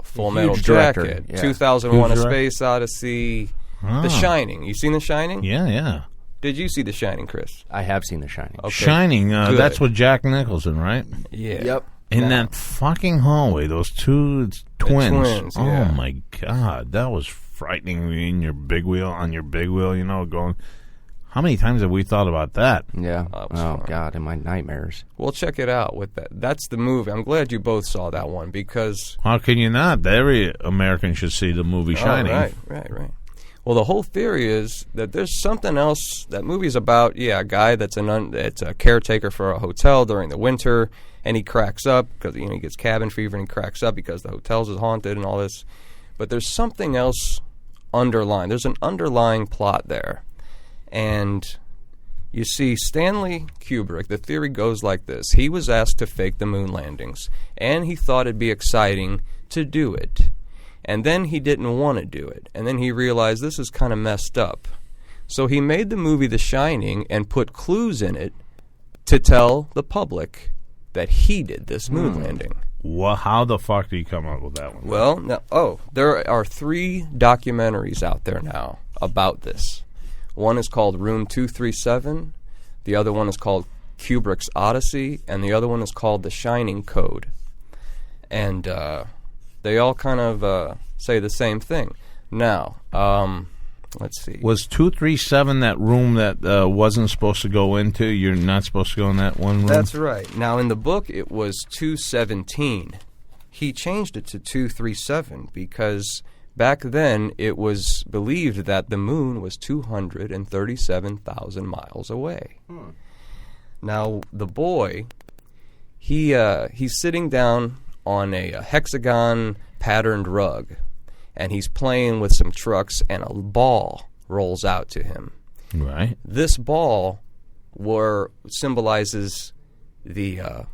Full Metal Jacket, 2001: A Space Odyssey, The Shining. You seen The Shining? Yeah. Did you see The Shining, Chris? I have seen The Shining. Okay. Shining, that's with Jack Nicholson, right? Yeah. Yep. In that fucking hallway, those two twins. Yeah. Oh, my God. That was frightening in your big wheel, going... How many times have we thought about that? Yeah. Oh, God, in my nightmares. Well, check it out with that. That's the movie. I'm glad you both saw that one because... How can you not? Every American should see the movie Shining. Right. Well, the whole theory is that there's something else. That movie's about, a guy that's a caretaker for a hotel during the winter, and he cracks up because he gets cabin fever, and he cracks up because the hotel's is haunted and all this. But there's something else underlying. There's an underlying plot there. And you see, Stanley Kubrick, the theory goes like this. He was asked to fake the moon landings, and he thought it'd be exciting to do it. And then he didn't want to do it. And then he realized this is kind of messed up. So he made the movie The Shining and put clues in it to tell the public that he did this moon landing. Well, how the fuck did you come up with that one? Well, there are 3 documentaries out there now about this. One is called Room 237. The other one is called Kubrick's Odyssey. And the other one is called The Shining Code. And... they all kind of say the same thing. Now, let's see. Was 237 that room that wasn't supposed to go into? You're not supposed to go in that one room? That's right. Now, in the book, it was 217. He changed it to 237 because back then it was believed that the moon was 237,000 miles away. Now, the boy, he's sitting down on a hexagon patterned rug, and he's playing with some trucks, and a ball rolls out to him. Right. This ball symbolizes the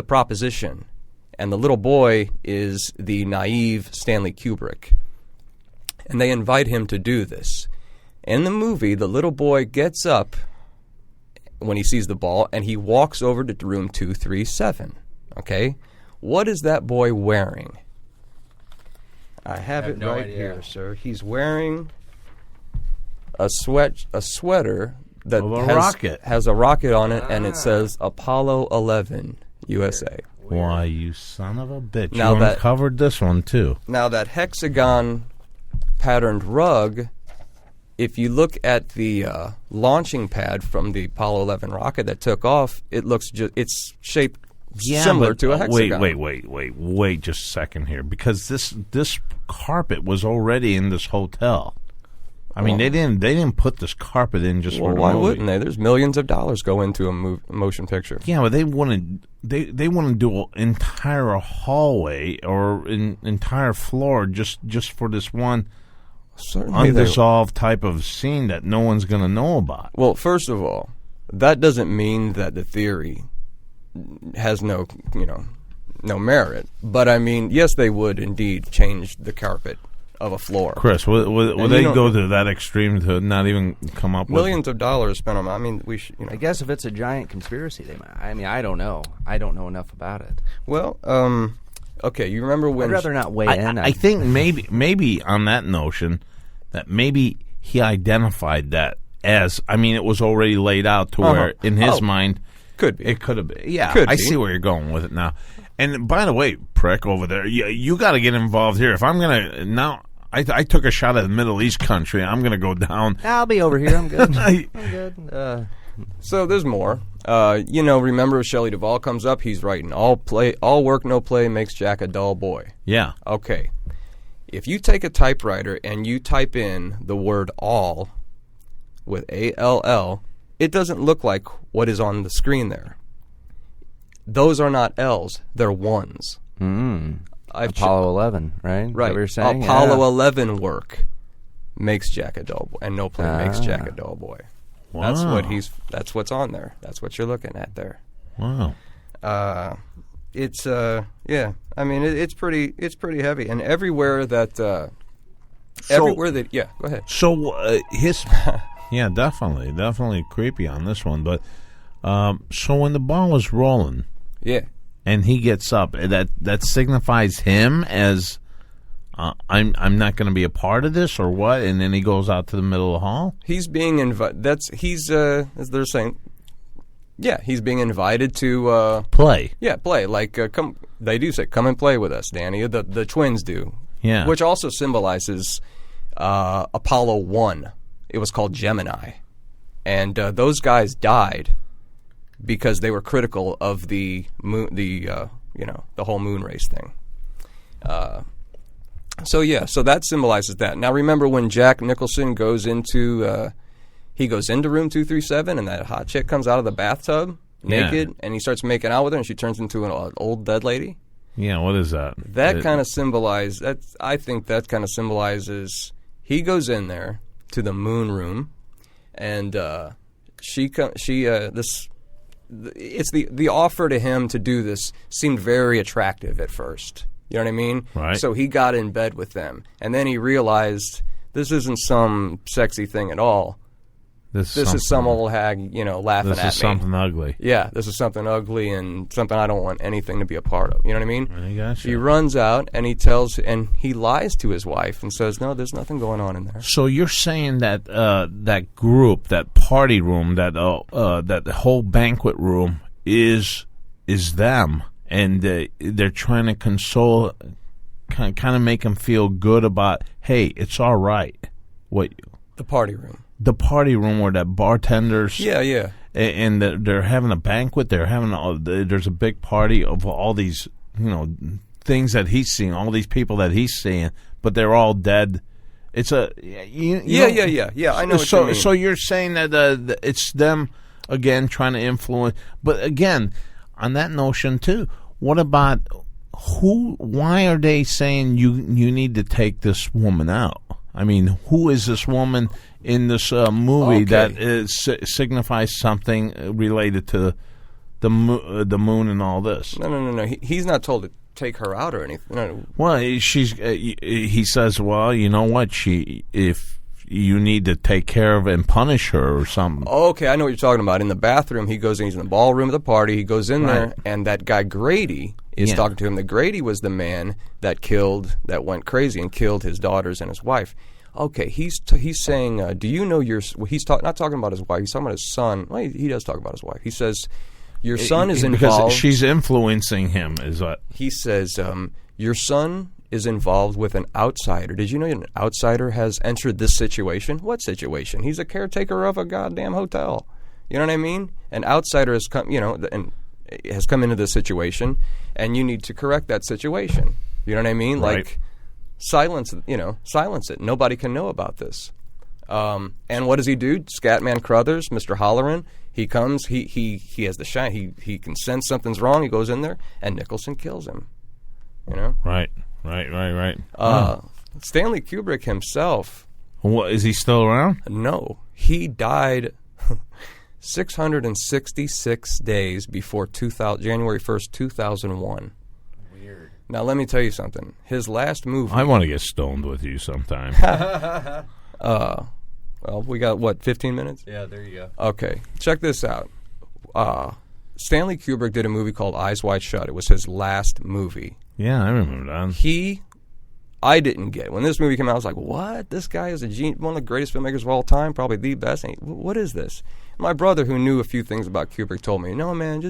proposition, and the little boy is the naive Stanley Kubrick. And they invite him to do this. In the movie, the little boy gets up when he sees the ball, and he walks over to room 237. Okay? What is that boy wearing? I have no right idea. here, sir. He's wearing a sweater that Of a rocket. has a rocket on it, and it says Apollo 11 USA. Why, you son of a bitch. Now you that- uncovered this one, too. Now, that hexagon patterned rug, if you look at the launching pad from the Apollo 11 rocket that took off, it looks it's shaped similar but- to a hexagon. Wait just a second here. Because this carpet was already in this hotel. I mean, they didn't put this carpet in just Well, for the why movie. wouldn't they? There's millions of dollars go into a motion picture. Yeah, but they want to do an entire hallway or an entire floor just for this one Certainly they- unresolved type of scene that no one's going to know about. Well, first of all, that doesn't mean that the theory has no merit. But I mean, yes, they would indeed change the carpet of a floor. Chris, will And they you go to that extreme to not even come up Millions of dollars spent on. I mean, we should. I guess if it's a giant conspiracy, they might. I mean, I don't know. I don't know enough about it. Well, okay. You remember when? I'd rather not weigh in. I think maybe on that notion that maybe he identified that as, I mean, it was already laid out to where in his mind could be. it could have been. Yeah, Could I be. see where you're going with it now. And by the way, prick over there, you got to get involved here. If I'm gonna now, I took a shot at the Middle East country. I'm gonna go down. I'll be over here. I'm good. I'm good. So there's more. Remember Shelley Duvall comes up. He's writing all work, no play makes Jack a dull boy. Yeah, Okay. If you take a typewriter and you type in the word all with ALL, it doesn't look like what is on the screen there. Those are not L's, they're ones. Apollo 11, right? Is that Right. what you're saying? Apollo Yeah. 11 work makes Jack a dull boy, and no play makes Jack a dull boy. That's Wow. That's what's on there. That's what you're looking at there. wow. It's yeah. I mean, it's pretty heavy, and everywhere that go ahead. So his, yeah, definitely creepy on this one. But so when the ball was rolling, Yeah. and he gets up, that signifies him as I'm not going to be a part of this or what, and then he goes out to the middle of the hall. He's being invited. As they're saying. Yeah, he's being invited to Play. play. Like come, they do say, "Come and play with us, Danny." The twins do. Yeah. Which also symbolizes Apollo 1. It was called Gemini, and those guys died because they were critical of the moon, the whole moon race thing. So that symbolizes that. Now remember when Jack Nicholson goes into room 237 and that hot chick comes out of the bathtub naked and he starts making out with her and she turns into an old dead lady? Yeah, what is that? That kind of symbolizes. I think that kind of symbolizes. He goes in there to the moon room, and it's the offer to him to do this seemed very attractive at first. You know what I mean? Right. So he got in bed with them, and then he realized this isn't some sexy thing at all. This is some old hag, laughing at me. This is something ugly. Yeah, this is something ugly and something I don't want anything to be a part of. You know what I mean? I gotcha. He runs out and he lies to his wife and says, "No, there's nothing going on in there." So you're saying that that group, that party room, that whole banquet room is them, and they're trying to console, kind of make them feel good about, hey, it's all right. What The party room. the party room where that bartenders, Yeah. and they're having a banquet. There's a big party of all these things that he's seeing, all these people that he's seeing, but they're all dead. It's a Yeah. I know what you mean. So you're saying that it's them again trying to influence, but again on that notion too. What about who? Why are they saying you need to take this woman out? I mean, who is this woman in this movie that signifies something related to the moon and all this? No. He's not told to take her out or anything. No. Well, he says, well, you know what? If you need to take care of and punish her or something. Okay, I know what you're talking about. In the bathroom, he's in the ballroom of the party. He goes in there, and that guy Grady is talking to him. The Grady was the man that went crazy and killed his daughters and his wife. Okay, he's saying, do you know your... Well, not talking about his wife. He's talking about his son. Well, he does talk about his wife. He says, your son is involved... Because she's influencing him, is what... He says, your son is involved with an outsider. Did you know an outsider has entered this situation? What situation? He's a caretaker of a goddamn hotel. You know what I mean? An outsider has come, has come into this situation, and you need to correct that situation. You know what I mean? Right. Like... silence it. Nobody can know about this. And what does he do? Scatman Crothers, Mr. Holleran, he comes, he has the shine. He can sense something's wrong. He goes in there, and Nicholson kills him. You know? Right. Stanley Kubrick himself. What, is he still around? No. He died 666 days before January 1st, 2001. Now, let me tell you something. His last movie... I want to get stoned with you sometime. Well, we got, 15 minutes? Yeah, there you go. Okay, check this out. Stanley Kubrick did a movie called Eyes Wide Shut. It was his last movie. Yeah, I remember that. I didn't get it. When this movie came out, I was like, what? This guy is one of the greatest filmmakers of all time, probably the best. What is this? My brother, who knew a few things about Kubrick, told me, no, man,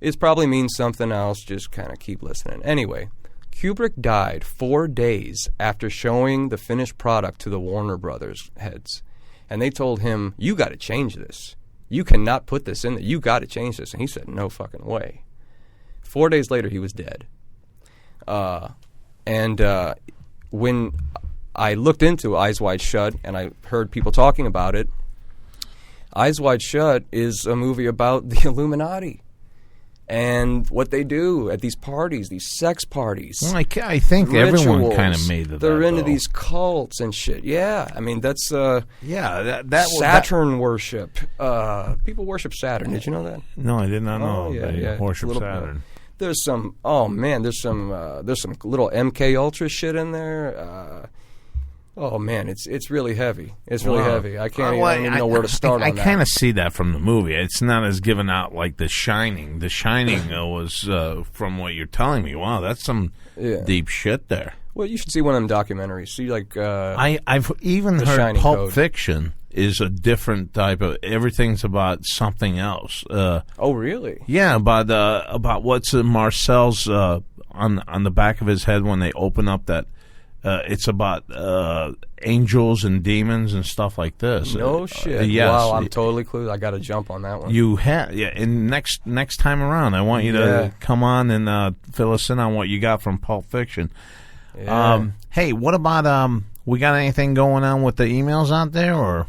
it probably means something else. Just kind of keep listening. Anyway, Kubrick died 4 days after showing the finished product to the Warner Brothers heads. And they told him, you got to change this. You cannot put this in there. You got to change this. And he said, no fucking way. 4 days later, he was dead. When I looked into Eyes Wide Shut and I heard people talking about it, Eyes Wide Shut is a movie about the Illuminati. And what they do at these parties, these sex parties. Well, I think rituals, everyone kind of made it. They're into though. these cults and shit. Yeah, I mean that's that Saturn worship. People worship Saturn. Did you know that? No, I did not know. Yeah. Worship Saturn. There's some. Oh man, there's some little MK Ultra shit in there. Oh man, it's really heavy. It's really heavy. I can't even know where to start on that. I kind of see that from the movie. It's not as given out like The Shining. The Shining was from what you're telling me. Wow, that's some deep shit there. Well, you should see one of them documentaries. See, like I've even heard Shining Pulp Code. Fiction is a different type of. Everything's about something else. Oh, really? Yeah, about what's in Marcel's on the back of his head when they open up that. It's about angels and demons and stuff like this. No shit. Yes. Wow, I'm totally clueless. I got to jump on that one. You have, yeah. And next time around, I want you to come on and fill us in on what you got from Pulp Fiction. Yeah. Hey, what about we got anything going on with the emails out there, or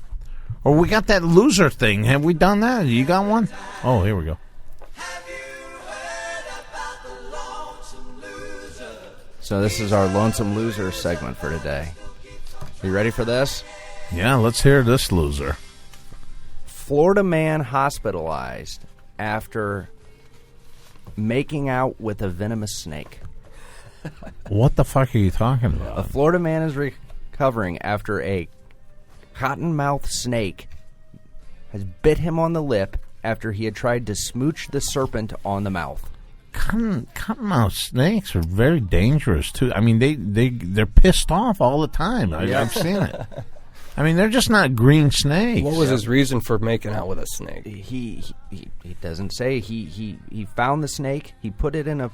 we got that loser thing? Have we done that? You got one? Oh, here we go. So this is our Lonesome Loser segment for today. Are you ready for this? Yeah, let's hear this loser. Florida man hospitalized after making out with a venomous snake. What the fuck are you talking about? A Florida man is recovering after a cottonmouth snake has bit him on the lip after he had tried to smooch the serpent on the mouth. Cottonmouth snakes are very dangerous too. I mean, they're pissed off all the time. I've seen it. I mean, they're just not green snakes. What was his reason for making out with a snake? He doesn't say. He found the snake. He put it in a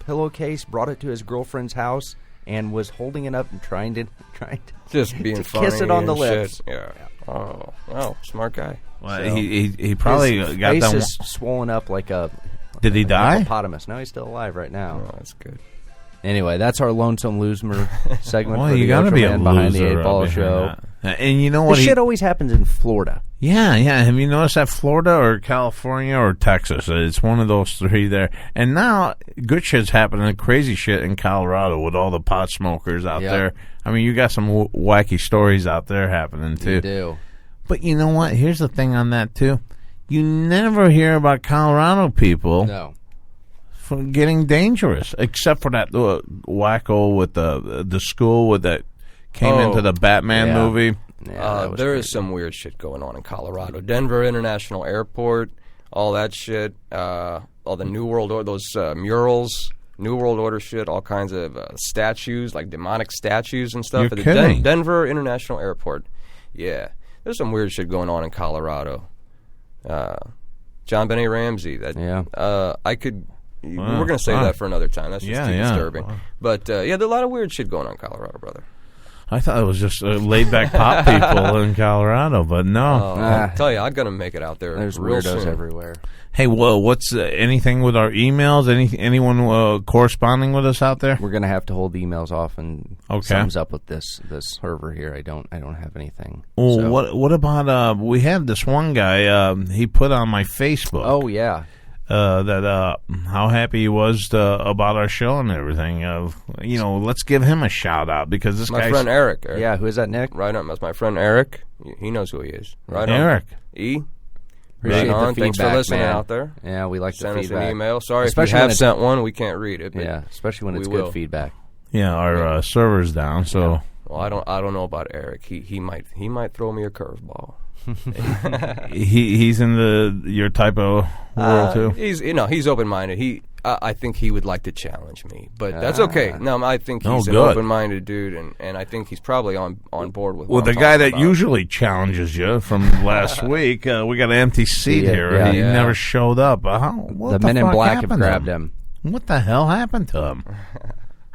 pillowcase, brought it to his girlfriend's house, and was holding it up and trying to just being to funny kiss it on the and lips. shit. Yeah. Oh, well, smart guy. Well, So, he probably his got face done. is swollen up like a. Did he die? Hippopotamus. No, he's still alive right now. oh, that's good. Anyway, that's our Lonesome Loser segment Well, for you the gotta Ocho be a Man Behind the loser Eight Ball behind Show. that. And you know what? This shit always happens in Florida. Yeah. Have you noticed that Florida or California or Texas? It's one of those three there. And now good shit's happening, crazy shit in Colorado with all the pot smokers out there. I mean, you got some wacky stories out there happening too. You do. But you know what? Here's the thing on that too. You never hear about Colorado people. No. For getting dangerous, except for that wacko with the school with that came into the Batman movie. Yeah, There is some weird shit going on in Colorado. Denver International Airport, all that shit. all the New World Order, those murals, New World Order shit, all kinds of statues, like demonic statues and stuff You're at kidding. the Denver International Airport. Yeah, there's some weird shit going on in Colorado. John Benet Ramsey. I could. Wow. We're gonna save that for another time. That's just too disturbing. Wow. But there's a lot of weird shit going on in Colorado, brother. I thought it was just laid-back pop people in Colorado, but no. I'll tell you, I'm gonna make it out there. There's real weirdos soon. everywhere. Hey, well, what's anything with our emails? Anyone corresponding with us out there? We're gonna have to hold the emails off and sums up with this server here. I don't have anything. Well, So- what about we had this one guy? He put on my Facebook. Oh yeah. That how happy he was about our show and everything. Let's give him a shout out because this My guy's friend Eric. Yeah, who is that, Nick? Right on. That's my friend Eric. He knows who he is. Right Eric. on. E. Appreciate Right on. the Thanks for feedback, listening man. out there. Yeah, we like Send the us feedback. an email. Sorry Especially if you when have it's- sent one. We can't read it. But Yeah, especially when it's we good will. feedback. Yeah, our server's down, so Well, I don't know about Eric. He might throw me a curveball. he's in your type of world too. He's open minded. I think he would like to challenge me, but that's okay. No, I think he's an good. open minded dude, and I think he's probably on board with. Well, what the I'm guy talking that about. usually challenges you from last week, we got an empty seat here. yeah. He Yeah. never showed up. What The the Men in fuck Black have happened to grabbed him. What the hell happened to him?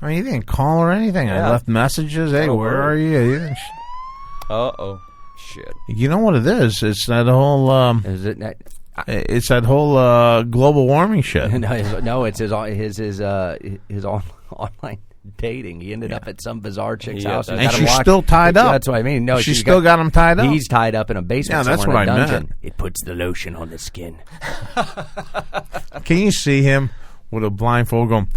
I mean, he didn't call or anything. I Yeah. left messages. Hey, Not a where word. are you? He didn't Uh-oh. Shit. You know what it is? It's that whole. Is it? It's that whole global warming shit. No, it's his online dating. He ended up at some bizarre chick's Yeah, house, that's- And got him she's locked. still tied up. That's what I mean. No, She's still got him tied up. He's tied up in a basement. Yeah, that's somewhere in what a I dungeon. meant. It puts the lotion on the skin. Can you see him with a blindfold going,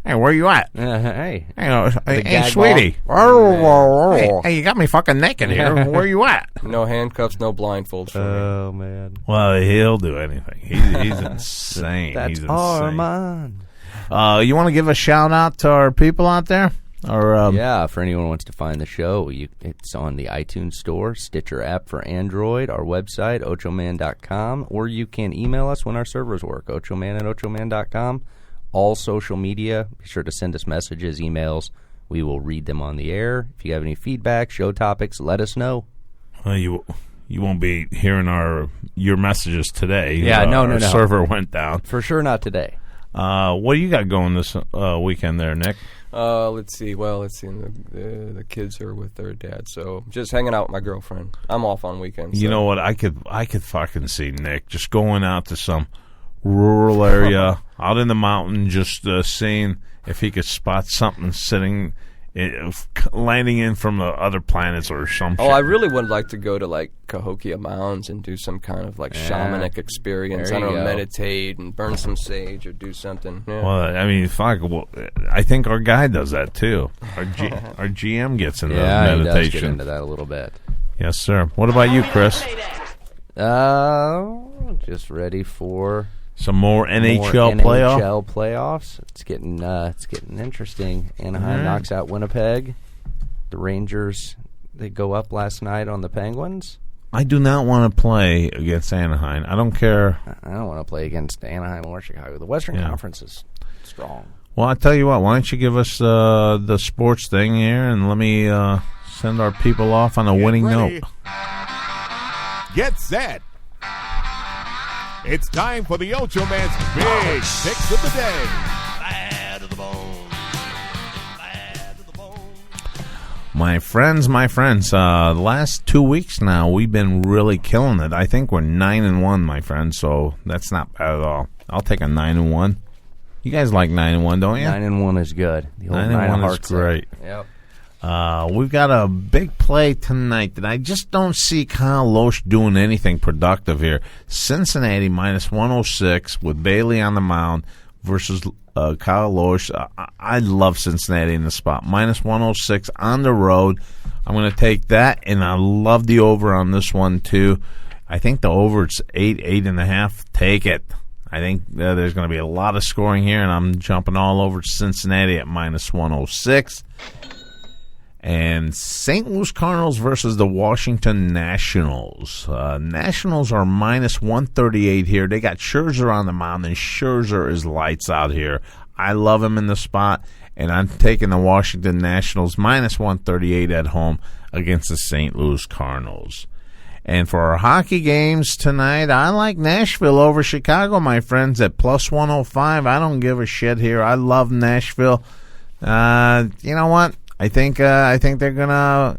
hey, where you at? Hey, Hey, gag sweetie. Hey, you got me fucking naked here. Where you at? No handcuffs, no blindfolds for me. oh man, Well, he'll do anything. He's insane. that's He's insane. Armand. You want to give a shout out to our people out there? Or Yeah, for anyone who wants to find the show, it's on the iTunes Store, Stitcher app for Android, our website, ochoman.com, or you can email us when our servers work, ochoman@ochoman.com. All social media, be sure to send us messages, emails. We will read them on the air. If you have any feedback, show topics, let us know. well, you won't be hearing your messages today. Yeah, no. Our server went down. For sure not today. What do you got going this weekend there, Nick? Let's see. Well, let's see. The kids are with their dad, so just hanging out with my girlfriend. I'm off on weekends. You so. know what? I could fucking see Nick just going out to some rural area out in the mountain, just seeing if he could spot something landing in from the other planets or some shit. I really would like to go to like Cahokia Mounds and do some kind of like shamanic experience. There I don't you know, go. meditate and burn some sage or do something. Yeah. Well, I mean, fuck. Well, I think our guy does that too. Our GM gets into Yeah, he does get meditation. into that a little bit. Yes, sir. What about you, Chris? Just ready for Some more NHL more playoff. NHL playoffs. It's getting interesting. Anaheim knocks out Winnipeg. The Rangers, they go up last night on the Penguins. I do not want to play against Anaheim. I don't care. I don't want to play against Anaheim or Chicago. The Western Yeah. Conference is strong. Well, I tell you what. Why don't you give us the sports thing here, and let me send our people off on a winning ready. note. Get set. It's time for the Ochoman's Big Picks of the Day. Bad to the bone. Bad to the bone. My friends, the last 2 weeks now, we've been really killing it. I think we're 9-1, my friends, so that's not bad at all. I'll take a 9-1. You guys like 9-1, don't you? 9-1 is good. The old 9-1 nine of is hearts there. great. Yep. We've got a big play tonight that I just don't see Kyle Loesch doing anything productive here. Cincinnati minus 106 with Bailey on the mound versus Kyle Loesch. I love Cincinnati in the spot. Minus 106 on the road. I'm going to take that, and I love the over on this one, too. I think the over, it's 8.5. Take it. I think there's going to be a lot of scoring here, and I'm jumping all over Cincinnati at minus 106. And St. Louis Cardinals versus the Washington Nationals. Nationals are minus 138 here. They got Scherzer on the mound, and Scherzer is lights out here. I love him in the spot, and I'm taking the Washington Nationals minus 138 at home against the St. Louis Cardinals. And for our hockey games tonight, I like Nashville over Chicago, my friends, at plus 105. I don't give a shit here. I love Nashville. You know what? I think they're gonna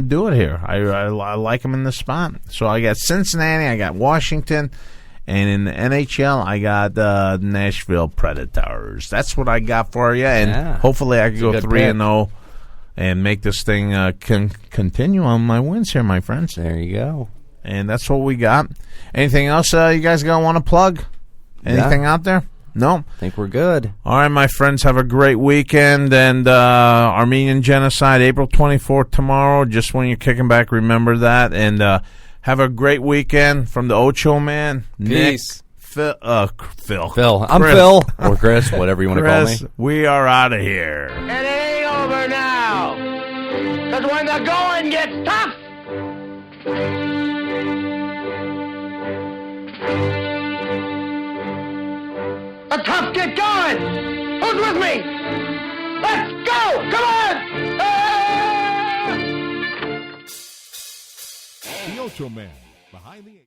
do it here. I like them in the spot. So I got Cincinnati, I got Washington, and in the NHL I got Nashville Predators. That's what I got for you, and hopefully I can go 3-0 and make this thing continue on my wins here, my friends. There you go. And that's what we got. Anything else you guys gonna want to plug? Anything out there? No? I think we're good. All right, my friends, have a great weekend. And Armenian Genocide, April 24th tomorrow. Just when you're kicking back, remember that. And have a great weekend from the Ochoman. Peace. Phil. I'm Chris. Phil. Or Chris, whatever you want to call me. We are out of here. And it ain't over now. Because when the going gets tough, the tough get going. Who's with me? Let's go. Come on. Ah! The Ochoman, behind the